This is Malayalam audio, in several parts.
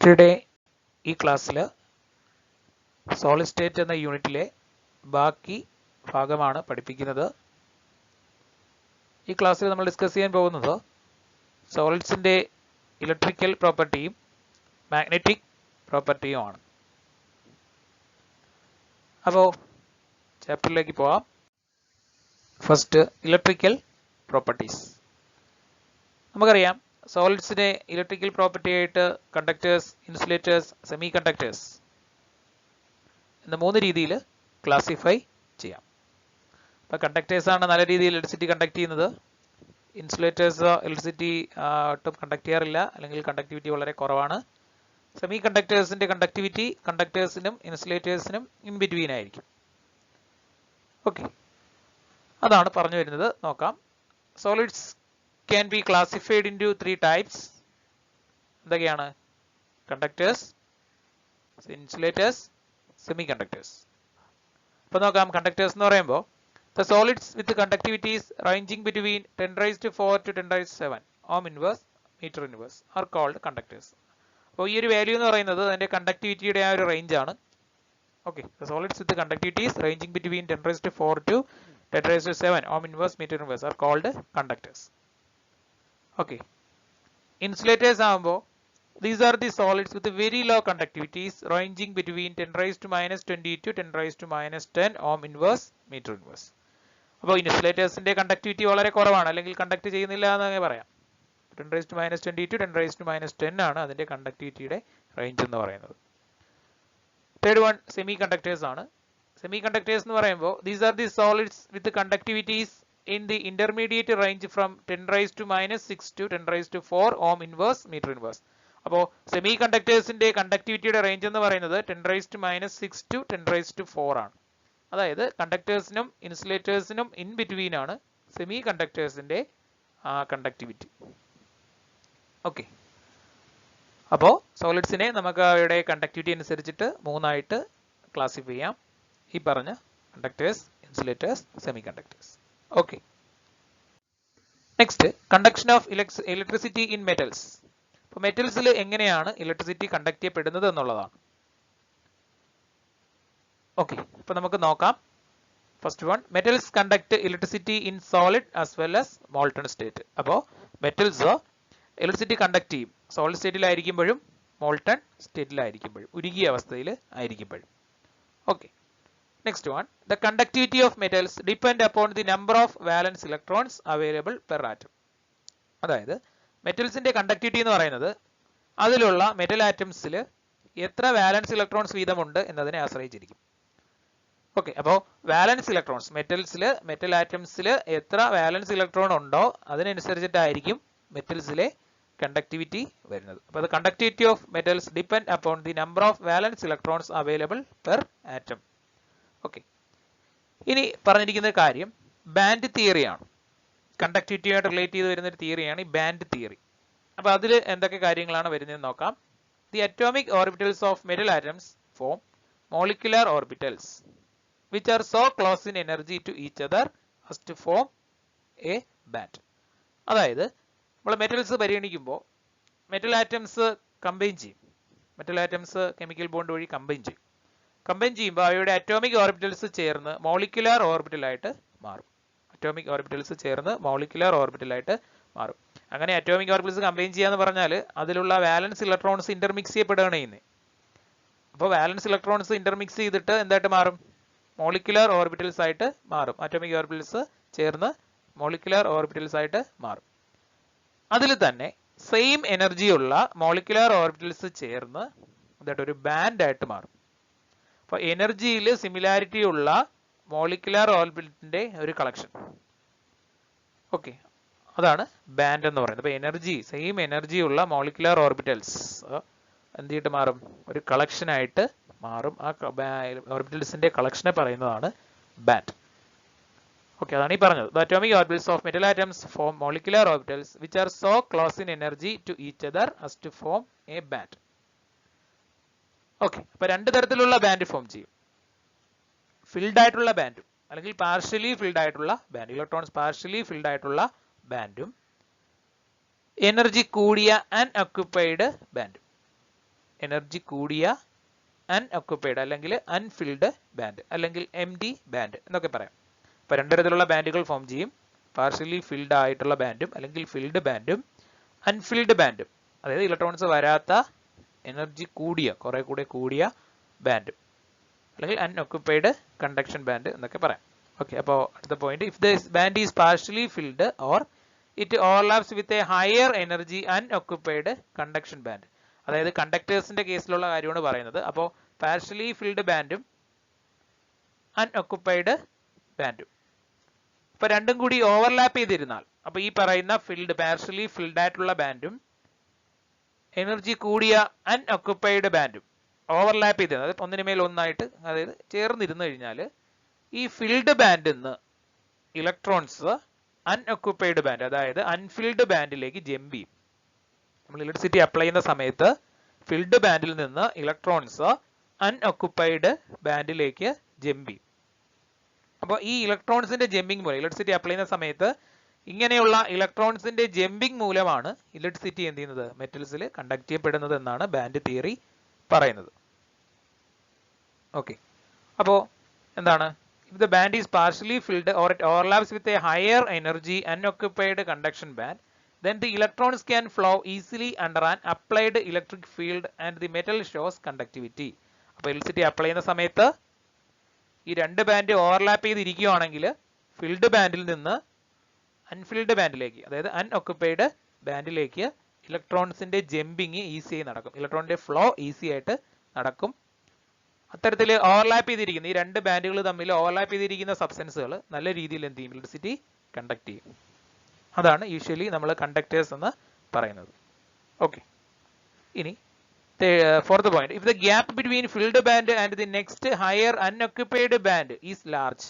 കെമിസ്ട്രിയുടെ ഈ ക്ലാസ്സിൽ സോളിഡ് സ്റ്റേറ്റ് എന്ന യൂണിറ്റിലെ ബാക്കി ഭാഗമാണ് പഠിപ്പിക്കുന്നത്. ഈ ക്ലാസ്സിൽ നമ്മൾ ഡിസ്കസ് ചെയ്യാൻ പോകുന്നത് സോളിഡ്സിന്റെ ഇലക്ട്രിക്കൽ പ്രോപ്പർട്ടിയും മാഗ്നറ്റിക് പ്രോപ്പർട്ടിയുമാണ്. അപ്പോൾ ചാപ്റ്ററിലേക്ക് പോവാം. First, electrical properties. നമുക്കറിയാം സോളിഡ്സിന്റെ ഇലക്ട്രിക്കൽ പ്രോപ്പർട്ടി ആയിട്ട് കണ്ടക്ടേഴ്സ്, ഇൻസുലേറ്റേഴ്സ്, സെമി കണ്ടക്ടേഴ്സ് എന്ന മൂന്ന് രീതിയിൽ ക്ലാസിഫൈ ചെയ്യാം. അപ്പോൾ കണ്ടക്ടേഴ്സ് ആണ് നല്ല രീതിയിൽ ഇലക്ട്രിസിറ്റി കണ്ടക്ട് ചെയ്യുന്നത്. ഇൻസുലേറ്റേഴ്സ് ഇലക്ട്രിസിറ്റി ഒട്ടും കണ്ടക്ട് ചെയ്യാറില്ല, അല്ലെങ്കിൽ കണ്ടക്ടിവിറ്റി വളരെ കുറവാണ്. സെമി കണ്ടക്ടേഴ്സിന്റെ കണ്ടക്ടിവിറ്റി കണ്ടക്ടേഴ്സിനും ഇൻസുലേറ്റേഴ്സിനും ഇൻ ബിറ്റ്വീൻ ആയിരിക്കും. ഓക്കെ, അതാണ് പറഞ്ഞു വരുന്നത്. നോക്കാം. Solids can be classified into three types. എന്തൊക്കെയാണ്? Conductors, insulators, semi conductors. അപ്പോൾ നോക്കാം. കണ്ടക്ടേഴ്സ് എന്ന് പറയുമ്പോൾ the solids with conductivities ranging between 10⁻⁴ to 10⁻⁷ ohm inverse meter inverse are called conductors. അപ്പോൾ ഈ ഒരു വാല്യൂ എന്ന് പറയുന്നത് അതിന്റെ കണ്ടക്ടിവിറ്റിയുടെ ആ ഒരു റേഞ്ച് ആണ്. Okay, the solids with conductivities ranging between 10⁻⁴ to 10⁻⁷ ohm inverse meter inverse are called conductors. Okay, insulators ആകുമ്പോൾ these are the solids with very low conductivities ranging between 10⁻⁻20 to 10⁻⁻10 ohm inverse meter inverse. അപ്പോൾ ഇൻസുലേറ്റേഴ്സിന്റെ കണ്ടക്ടിവിറ്റി വളരെ കുറവാണ്, അല്ലെങ്കിൽ കണ്ടക്ട് ചെയ്യുന്നില്ല എന്ന് പറയാം. 10⁻⁻20 to 10⁻⁻10 ആണ് അതിന്റെ കണ്ടക്ടിവിറ്റിയുടെ റേഞ്ച് എന്ന് പറയുന്നത്. തേർഡ് വൺ സെമി കണ്ടക്ടേഴ്സ് ആണ്. സെമി കണ്ടക്ടേഴ്സ് എന്ന് പറയുമ്പോൾ these are the solids with conductivities in the intermediate range from 10⁻⁻6 to 10⁻⁴ ohm inverse meter inverse. അപ്പോൾ സെമി കണ്ടക്ടേഴ്സിന്റെ കണ്ടക്ടിവിറ്റിയുടെ റേഞ്ച് എന്ന് പറയുന്നത് 10⁻⁻6 to 10⁻⁴ ആണ്. അതായത് കണ്ടക്ടേഴ്സിനും ഇൻസുലേറ്റേഴ്സിനും ഇൻ ബിറ്റ്വീൻ ആണ് സെമി കണ്ടക്ടേഴ്സിന്റെ കണ്ടക്ടിവിറ്റി. ഓക്കെ, അപ്പോൾ സോളിഡ്സിനെ നമുക്ക് അവയുടെ കണ്ടക്ടിവിറ്റി അനുസരിച്ചിട്ട് മൂന്നായിട്ട് ക്ലാസിഫൈ ചെയ്യാം. ഈ പറഞ്ഞ conductors, insulators, semi conductors. Okay, next, conduction of electricity in metals. അപ്പോൾ മെറ്റൽസിൽ എങ്ങനെയാണ് ഇലക്ട്രിസിറ്റി കണ്ടക്ട് ചെയ്യപ്പെടുന്നത് എന്നുള്ളതാണ്. ഓക്കെ, അപ്പോൾ നമുക്ക് നോക്കാം. First one, metals conduct electricity in solid as well as molten state. അപ്പോൾ മെറ്റൽസ് ഇലക്ട്രിസിറ്റി കണ്ടക്ട് ചെയ്യും സോളിഡ് സ്റ്റേറ്റിലായിരിക്കുമ്പോഴും മോൾട്ടൺ സ്റ്റേറ്റിലായിരിക്കുമ്പോഴും, ഉരുകിയ അവസ്ഥയിൽ ആയിരിക്കുമ്പോഴും. Okay, next one, the conductivity of metals depend upon the number of valence electrons available per atom. അതായത് മെറ്റൽസിന്റെ കണ്ടക്ടിവിറ്റി എന്ന് പറയുന്നത് അതിലുള്ള മെറ്റൽ ആറ്റംസിൽ എത്ര വാലൻസ് ഇലക്ട്രോൺസ് വീതമുണ്ട് എന്നതിനെ ആശ്രയിച്ചിരിക്കും. ഓക്കെ, അപ്പോൾ വാലൻസ് ഇലക്ട്രോൺസ് മെറ്റൽ ആറ്റംസിൽ എത്ര വാലൻസ് ഇലക്ട്രോൺ ഉണ്ടോ അതിനനുസരിച്ചിട്ടായിരിക്കും മെറ്റൽസിലെ കണ്ടക്ടിവിറ്റി വരുന്നത്. അപ്പോൾ the conductivity of metals depend upon the number of valence electrons available per atom. Okay, ഇനി പറഞ്ഞിരിക്കുന്ന കാര്യം ബാൻഡ് തിയറിയാണ്. കണ്ടക്ടിവിറ്റിയായിട്ട് റിലേറ്റ് ചെയ്ത് വരുന്ന ഒരു തിയറിയാണ് ഈ ബാൻഡ് തിയറി. അപ്പോൾ അതിൽ എന്തൊക്കെ കാര്യങ്ങളാണ് വരുന്നതെന്ന് നോക്കാം. The atomic orbitals of metal atoms form molecular orbitals which are so close in energy to each other as to form a band. അതായത് നമ്മൾ മെറ്റൽസ് പരിഗണിക്കുമ്പോൾ മെറ്റൽ ആറ്റംസ് കമ്പൈൻ ചെയ്യും. മെറ്റൽ ആറ്റംസ് കെമിക്കൽ ബോണ്ട് വഴി കമ്പൈൻ ചെയ്യും. കമ്പൈൻ ചെയ്യുമ്പോൾ അവയുടെ അറ്റോമിക് ഓർബിറ്റൽസ് ചേർന്ന് മോളിക്കുലർ ഓർബിറ്റലായിട്ട് മാറും. അറ്റോമിക് ഓർബിറ്റൽസ് ചേർന്ന് മോളിക്കുലർ ഓർബിറ്റലായിട്ട് മാറും. അങ്ങനെ അറ്റോമിക് ഓർബിറ്റൽസ് കമ്പൈൻ ചെയ്യാന്ന് പറഞ്ഞാൽ അതിലുള്ള വാലൻസ് ഇലക്ട്രോൺസ് ഇന്റർമിക്സ് ചെയ്യപ്പെടുകയാണ് ചെയ്യുന്നത്. അപ്പോൾ വാലൻസ് ഇലക്ട്രോൺസ് ഇന്റർമിക്സ് ചെയ്തിട്ട് എന്തായിട്ട് മാറും? മോളിക്കുലർ ഓർബിറ്റൽസ് ആയിട്ട് മാറും. അറ്റോമിക് ഓർബിറ്റൽസ് ചേർന്ന് മോളിക്കുലർ ഓർബിറ്റൽസ് ആയിട്ട് മാറും. അതിൽ തന്നെ സെയിം എനർജിയുള്ള മോളിക്കുലർ ഓർബിറ്റൽസ് ചേർന്ന് എന്തായിട്ട് ഒരു ബാൻഡ് ആയിട്ട് മാറും. അപ്പോൾ എനർജിയിൽ സിമിലാരിറ്റി ഉള്ള മോളിക്കുലർ ഓർബിറ്റലിന്റെ ഒരു കളക്ഷൻ. ഓക്കെ, അതാണ് ബാൻഡ് എന്ന് പറയുന്നത്. അപ്പോൾ സെയിം എനർജി ഉള്ള മോളിക്കുലർ ഓർബിറ്റൽസ് എന്ത് ചെയ്തിട്ട് മാറും? ഒരു കളക്ഷൻ ആയിട്ട് മാറും. ആ ഓർബിറ്റൽസിന്റെ കളക്ഷനെ പറയുന്നതാണ് ബാൻഡ്. ഓക്കെ, അതാണ് ഈ പറഞ്ഞത്. The atomic orbitals of metal atoms form molecular orbitals which are so close in energy to each other as to form a band. Okay, അപ്പൊ രണ്ട് തരത്തിലുള്ള ബാൻഡ് ഫോം ചെയ്യും. ഫിൽഡ് ആയിട്ടുള്ള ബാൻഡും അല്ലെങ്കിൽ പാർഷ്യലി ഫിൽഡ് ആയിട്ടുള്ള ബാൻഡ്, ഇലക്ട്രോൺസ് പാർഷ്യലി ഫിൽഡ് ആയിട്ടുള്ള ബാൻഡും എനർജി കൂടിയ അൺഒക്യുപ്പൈഡ് ബാൻഡും. എനർജി കൂടിയ അൺഒക്യുപ്പൈഡ് അല്ലെങ്കിൽ അൺഫിൽഡ് ബാൻഡ് അല്ലെങ്കിൽ എം ഡി ബാൻഡ് എന്നൊക്കെ പറയാം. അപ്പോൾ രണ്ട് തരത്തിലുള്ള ബാൻഡുകൾ ഫോം ചെയ്യും. പാർഷ്യലി ഫിൽഡ് ആയിട്ടുള്ള ബാൻഡും അല്ലെങ്കിൽ ഫിൽഡ് ബാൻഡും അൺഫിൽഡ് ബാൻഡും, അതായത് ഇലക്ട്രോൺസ് വരാത്ത എനർജി കൂടിയ കുറെ കൂടെ കൂടിയ ബാൻഡും അല്ലെങ്കിൽ അൺഒക്യുപ്പൈഡ് കണ്ടക്ഷൻ ബാൻഡ് എന്നൊക്കെ പറയാം. ഓക്കെ, അപ്പോൾ അടുത്ത point, if the band is partially filled or it overlaps with a higher energy unoccupied conduction band. അതായത് കണ്ടക്ടേഴ്സിന്റെ കേസിലുള്ള കാര്യമാണ് പറയുന്നത്. അപ്പോൾ പാർഷ്യലി ഫിൽഡ് ബാൻഡും അൺഒക്യുപ്പൈഡ് ബാൻഡും ഇപ്പൊ രണ്ടും കൂടി ഓവർലാപ്പ് ചെയ്തിരുന്നാൽ, അപ്പൊ ഈ പറയുന്ന ഫിൽഡ് പാർഷ്യലി ഫിൽഡ് ആയിട്ടുള്ള ബാൻഡും എനർജി കൂടിയ അൺഒക്യുപ്പൈഡ് ബാൻഡും ഓവർലാപ്പ് ചെയ്തിരുന്നത്, അതായത് ഒന്നിനു മേൽ ഒന്നായിട്ട് അതായത് ചേർന്നിരുന്നു കഴിഞ്ഞാൽ ഈ ഫിൽഡ് ബാൻഡിൽ നിന്ന് ഇലക്ട്രോൺസ് അൺഒക്യുപ്പൈഡ് ബാൻഡ് അതായത് അൺഫിൽഡ് ബാൻഡിലേക്ക് ജമ്പ് ചെയ്യും. നമ്മൾ ഇലക്ട്രിസിറ്റി അപ്ലൈ ചെയ്യുന്ന സമയത്ത് ഫിൽഡ് ബാൻഡിൽ നിന്ന് ഇലക്ട്രോൺസ് അൺഒക്യുപ്പൈഡ് ബാൻഡിലേക്ക് ജമ്പ് ചെയ്യും. അപ്പോൾ ഈ ഇലക്ട്രോൺസിന്റെ ജമ്പിങ് മൂലം ഇലക്ട്രിസിറ്റി അപ്ലൈ ചെയ്യുന്ന സമയത്ത് ഇങ്ങനെയുള്ള ഇലക്ട്രോൺസിന്റെ ജമ്പിങ് മൂലമാണ് ഇലക്ട്രിസിറ്റി എന്ത് ചെയ്യുന്നത്, മെറ്റൽസിൽ കണ്ടക്ട് ചെയ്യപ്പെടുന്നത് എന്നാണ് ബാൻഡ് തിയറി പറയുന്നത്. ഓക്കെ, അപ്പോൾ എന്താണ്, if the band is partially filled or it overlaps with a higher energy unoccupied conduction band, then the electrons can flow easily under an applied electric field and the metal shows conductivity. അപ്പോൾ ഇലക്ട്രിസിറ്റി അപ്ലൈ ചെയ്യുന്ന സമയത്ത് ഈ രണ്ട് ബാൻഡ് ഓവർലാപ്പ് ചെയ്തിരിക്കുകയാണെങ്കിൽ ഫിൽഡ് ബാൻഡിൽ നിന്ന് അൺഫിൽഡ് ബാൻഡിലേക്ക് അതായത് അൺഒക്യുപ്പൈഡ് ബാൻഡിലേക്ക് ഇലക്ട്രോൺസിന്റെ ജമ്പിങ് ഈസിയായി നടക്കും, ഇലക്ട്രോണിന്റെ ഫ്ലോ ഈസി ആയിട്ട് നടക്കും. അത്തരത്തിൽ ഓവർലാപ്പ് ചെയ്തിരിക്കുന്ന ഈ രണ്ട് ബാൻഡുകൾ തമ്മിൽ ഓവർലാപ്പ് ചെയ്തിരിക്കുന്ന സബ്സ്റ്റൻസുകൾ നല്ല രീതിയിൽ എന്ത് ചെയ്യും, ഇലക്ട്രിസിറ്റി കണ്ടക്ട് ചെയ്യും. അതാണ് യൂഷ്വലി നമ്മൾ കണ്ടക്ടേഴ്സ് എന്ന് പറയുന്നത്. ഓക്കെ, ഇനി fourth point, if the gap between filled band and the next higher unoccupied band is large,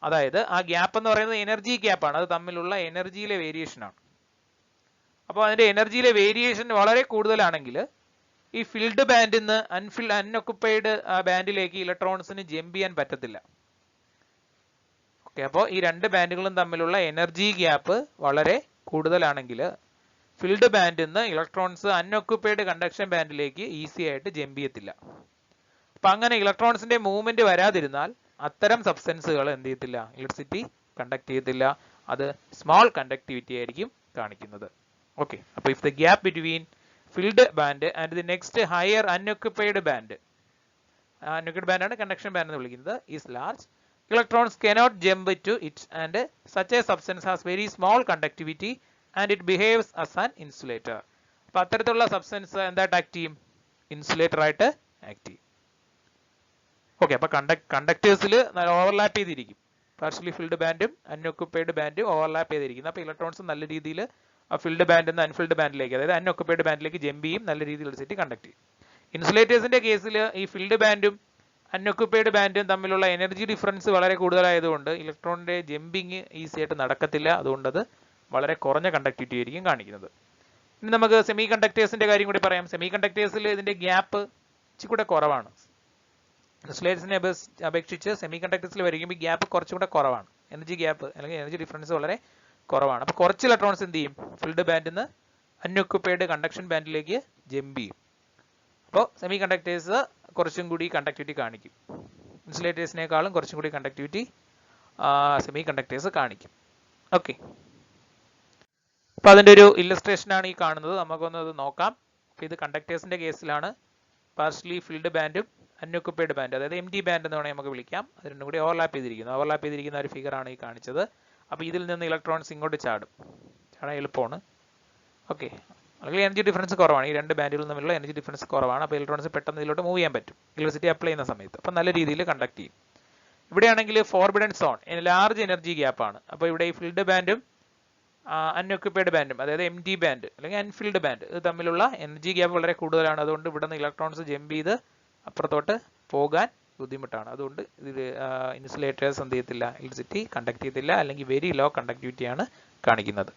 അതായത് ആ ഗ്യാപ്പ് എന്ന് പറയുന്നത് എനർജി ഗ്യാപ്പാണ്, അത് തമ്മിലുള്ള എനർജിയിലെ വേരിയേഷൻ ആണ്. അപ്പോൾ അതിന്റെ എനർജിയിലെ വേരിയേഷൻ വളരെ കൂടുതലാണെങ്കിൽ ഈ ഫിൽഡ് ബാൻഡിൽ നിന്ന് അൺഒക്യുപ്പൈഡ് ബാൻഡിലേക്ക് ഇലക്ട്രോൺസിന് ജമ്പ് ചെയ്യാൻ പറ്റത്തില്ല. ഓക്കെ, അപ്പോൾ ഈ രണ്ട് ബാൻഡുകളും തമ്മിലുള്ള എനർജി ഗ്യാപ്പ് വളരെ കൂടുതലാണെങ്കിൽ ഫിൽഡ് ബാൻഡിൽ നിന്ന് ഇലക്ട്രോൺസ് അൺഒക്യുപ്പൈഡ് കണ്ടക്ഷൻ ബാൻഡിലേക്ക് ഈസി ആയിട്ട് ജമ്പ് ചെയ്യത്തില്ല. അപ്പൊ അങ്ങനെ ഇലക്ട്രോൺസിന്റെ മൂവ്മെന്റ് വരാതിരുന്നാൽ അത്തരം സബ്സ്റ്റൻസുകൾ എന്ത് ചെയ്യത്തില്ല, ഇലക്ട്രിസിറ്റി കണ്ടക്ട് ചെയ്യത്തില്ല, അത് സ്മോൾ കണ്ടക്ടിവിറ്റി ആയിരിക്കും കാണിക്കുന്നത്. ഓക്കെ, അപ്പൊ if the gap between filled band and the next higher unoccupied band, unoccupied band ആണ് കണ്ടക്ഷൻ ബാൻഡ് എന്ന് വിളിക്കുന്നത്, is large, electrons cannot jump to it and such a substance has very small conductivity and it behaves as an insulator. അപ്പോൾ അത്തരത്തിലുള്ള സബ്സ്റ്റൻസ് എന്തായിട്ട് ആക്ട് ചെയ്യും, ഇൻസുലേറ്റർ ആയിട്ട് ആക്ട് ചെയ്യും. ഓക്കെ, അപ്പൊ കണ്ടക്ടേഴ്സിൽ ഓവർലാപ്പ് ചെയ്തിരിക്കും, പാർഷ്യലി ഫിൽഡ് ബാൻഡും അൺഒക്യുപ്പൈഡ് ബാൻഡും ഓവർലാപ്പ് ചെയ്തിരിക്കുന്നു. അപ്പോൾ ഇലക്ട്രോൺസ് നല്ല രീതിയിൽ ആ ഫിൽഡ് ബാൻഡിൽ നിന്ന് അൺഫിൽഡ് ബാൻഡിലേക്ക് അതായത് അൺഒക്യുപ്പൈഡ് ബാൻഡിലേക്ക് ജമ്പ് ചെയ്യും, നല്ല രീതിയിൽ ഇലക്ട്രിസിറ്റി കണ്ടക്ട് ചെയ്യും. ഇൻസുലേറ്റേഴ്സിന്റെ കേസിൽ ഈ ഫിൽഡ് ബാൻഡും അൺഒക്യുപ്പൈഡ് ബാൻഡും തമ്മിലുള്ള എനർജി ഡിഫറൻസ് വളരെ കൂടുതലായതുകൊണ്ട് ഇലക്ട്രോണിന്റെ ജമ്പിങ് ഈസി ആയിട്ട് നടക്കത്തില്ല, അതുകൊണ്ട് അത് വളരെ കുറഞ്ഞ കണ്ടക്ടിവിറ്റി ആയിരിക്കും കാണിക്കുന്നത്. ഇനി നമുക്ക് സെമി കണ്ടക്ടേഴ്സിന്റെ കാര്യം കൂടി പറയാം. സെമി കണ്ടക്ടേഴ്സിൽ ഇതിന്റെ ഗ്യാപ്പ് ഇച്ചിരി കുറവാണ്, ഇൻസുലേറ്റേഴ്സിനെ അപേക്ഷിച്ച് സെമി കണ്ടക്ടേഴ്സിൽ വരികയും ഗ്യാപ്പ് കുറച്ചുകൂടെ കുറവാണ്, എനർജി ഗ്യാപ്പ് അല്ലെങ്കിൽ എനർജി ഡിഫറൻസ് വളരെ കുറവാണ്. അപ്പോൾ കുറച്ച് ഇലക്ട്രോൺസ് എന്ത് ചെയ്യും, ഫിൽഡ് ബാൻഡിൽ നിന്ന് അൺഒക്യുപ്പൈഡ് കണ്ടക്ഷൻ ബാൻഡിലേക്ക് ജമ്പ് ചെയ്യും. അപ്പോൾ സെമി കണ്ടക്ടേഴ്സ് കുറച്ചും കൂടി കണ്ടക്ടിവിറ്റി കാണിക്കും, ഇൻസുലേറ്റേഴ്സിനേക്കാളും കുറച്ചും കൂടി കണ്ടക്ടിവിറ്റി സെമി കണ്ടക്ടേഴ്സ് കാണിക്കും. ഓക്കെ, അപ്പൊ അതിന്റെ ഒരു ഇല്ലസ്ട്രേഷൻ ആണ് ഈ കാണുന്നത്, നമുക്കൊന്ന് അത് നോക്കാം. അപ്പൊ ഇത് കണ്ടക്ടേഴ്സിന്റെ കേസിലാണ്, പാർഷ്യലി ഫിൽഡ് ബാൻഡും അൺഒക്യുപ്പൈഡ് ബാൻഡ് അതായത് എം ഡി ബാൻഡ് എന്ന് വേണമെങ്കിൽ നമുക്ക് വിളിക്കാം, അത് രണ്ടും കൂടി ഓവർലാപ്പ് ചെയ്തിരിക്കുന്ന ഒരു ഫിഗർ ആണ് ഈ കാണിച്ചത്. അപ്പൊ ഇതിൽ നിന്ന് ഇലക്ട്രോൺസ് ഇങ്ങോട്ട് ചാടാൻ എളുപ്പമാണ്. ഓക്കെ, അല്ലെങ്കിൽ എനർജി ഡിഫറൻസ് കുറവാണ്, ഈ രണ്ട് ബാൻഡുകളിൽ തമ്മിലുള്ള എനർജി ഡിഫറൻസ് കുറവാണ്, അപ്പോൾ ഇലക്ട്രോൺസ് പെട്ടെന്ന് ഇതിലോട്ട് മൂവ് ചെയ്യാൻ പറ്റും ഇലക്ട്രിസിറ്റി അപ്ലൈ ചെയ്യുന്ന സമയത്ത്. അപ്പം നല്ല രീതിയിൽ കണ്ടക്ട് ചെയ്യും. ഇവിടെയാണെങ്കിൽ ഫോർബിഡൻ സോൺ ലാർജ് എനർജി ഗ്യാപ്പാണ്. അപ്പോൾ ഇവിടെ ഈ ഫിൽഡ് ബാൻഡും അൺഒക്യുപ്പൈഡ് ബാൻഡും അതായത് എം ഡി ബാൻഡ് അല്ലെങ്കിൽ അൺഫിൽഡ് ബാൻഡ് ഇത് തമ്മിലുള്ള എനർജി ഗ്യാപ്പ് വളരെ കൂടുതലാണ്. അതുകൊണ്ട് ഇവിടെ നിന്ന് ഇലക്ട്രോൺസ് ജമ്പ് ചെയ്ത് അപ്പുറത്തോട്ട് പോകാൻ ബുദ്ധിമുട്ടാണ്. അതുകൊണ്ട് ഇതിൽ ഇൻസുലേറ്റേഴ്സ് എന്ത് ചെയ്യത്തില്ല, ഇലക്ട്രിസിറ്റി കണ്ടക്ട് ചെയ്യത്തില്ല, അല്ലെങ്കിൽ വെരി ലോ കണ്ടക്ടിവിറ്റിയാണ് കാണിക്കുന്നത്.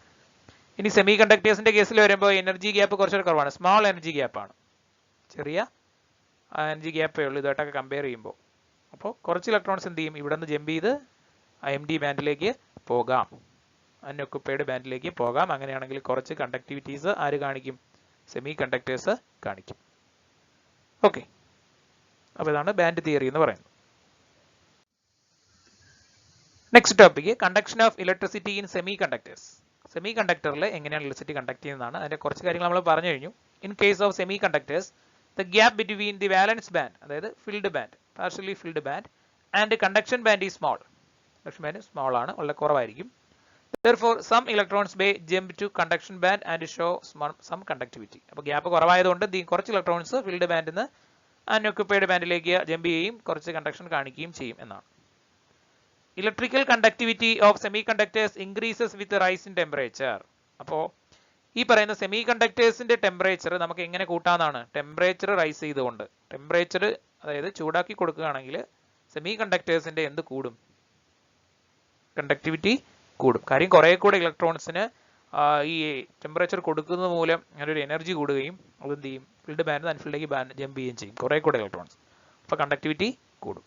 ഇനി സെമി കണ്ടക്ടേഴ്സിന്റെ കേസിൽ വരുമ്പോൾ എനർജി ഗ്യാപ്പ് കുറച്ചുകൂടെ കുറവാണ്, സ്മോൾ എനർജി ഗ്യാപ്പാണ്, ചെറിയ എനർജി ഗ്യാപ്പേ ഉള്ളൂ ഇതായിട്ടൊക്കെ കമ്പയർ ചെയ്യുമ്പോൾ. അപ്പോൾ കുറച്ച് ഇലക്ട്രോൺസ് എന്ത് ചെയ്യും, ഇവിടെ നിന്ന് ജമ്പ് ചെയ്ത് എം ഡി ബാൻഡിലേക്ക് പോകാം, അൺഒക്യുപ്പൈഡ് ബാൻഡിലേക്ക് പോകാം. അങ്ങനെയാണെങ്കിൽ കുറച്ച് കണ്ടക്ടിവിറ്റീസ് ആര് കാണിക്കും, സെമി കണ്ടക്ടേഴ്സ് കാണിക്കും. ഓക്കെ, അപ്പോൾ ഇതാണ് ബാൻഡ് തിയറി എന്ന് പറയുന്നത്. Next topic conduction of electricity in semiconductors. സെമി കണ്ടക്ടറിൽ എങ്ങനെയാണ് ഇലക്ട്രിസിറ്റി കണ്ടക്ട് ചെയ്യുന്നതാണ്. അതിന്റെ കുറച്ച് കാര്യങ്ങൾ നമ്മൾ പറഞ്ഞു കഴിഞ്ഞു. In case of semiconductors the gap between the valence band, അതായത് filled band, partially filled band and conduction band is small. Conduction band small ആണ്, വളരെ കുറവായിരിക്കും. Therefore, some electrons may jump to conduction band and show some conductivity. അപ്പോൾ ഗ്യാപ്പ് കുറവായതുകൊണ്ട് കുറച്ച് ഇലക്ട്രോൺസ് ഫിൽഡ് ബാൻഡിൽ നിന്ന് അൺഒക്യുപ്പൈഡ് ബാൻഡിലേക്ക് ജമ്പ് ചെയ്യുകയും കുറച്ച് കണ്ടക്ഷൻ കാണിക്കുകയും ചെയ്യും എന്നാണ്. Electrical conductivity of semi conductors increases with rice in temperature. അപ്പോൾ ഈ പറയുന്ന സെമി കണ്ടക്ടേഴ്സിന്റെ ടെമ്പറേച്ചർ നമുക്ക് എങ്ങനെ കൂട്ടാന്നാണ്? ടെമ്പറേച്ചർ റൈസ് ചെയ്തുകൊണ്ട്. ടെമ്പറേച്ചർ അതായത് ചൂടാക്കി കൊടുക്കുകയാണെങ്കിൽ സെമി കണ്ടക്ടേഴ്സിന്റെ എന്ത് കൂടും? കണ്ടക്ടിവിറ്റി കൂടും. കാര്യം കുറെ കൂടെ ഇലക്ട്രോൺസിന് ഈ ടെമ്പറേച്ചർ കൊടുക്കുന്നത് മൂലം ഒരു എനർജി കൂടുകയും അതെന്ത് ചെയ്യും? ഫിൽഡ് ബാൻഡ് അൺഫിൽഡിലേക്ക് ജമ്പ് ചെയ്യുകയും ചെയ്യും കുറെ കൂടെ ഇലക്ട്രോൺസ്. അപ്പോൾ കണ്ടക്ടിവിറ്റി കൂടും.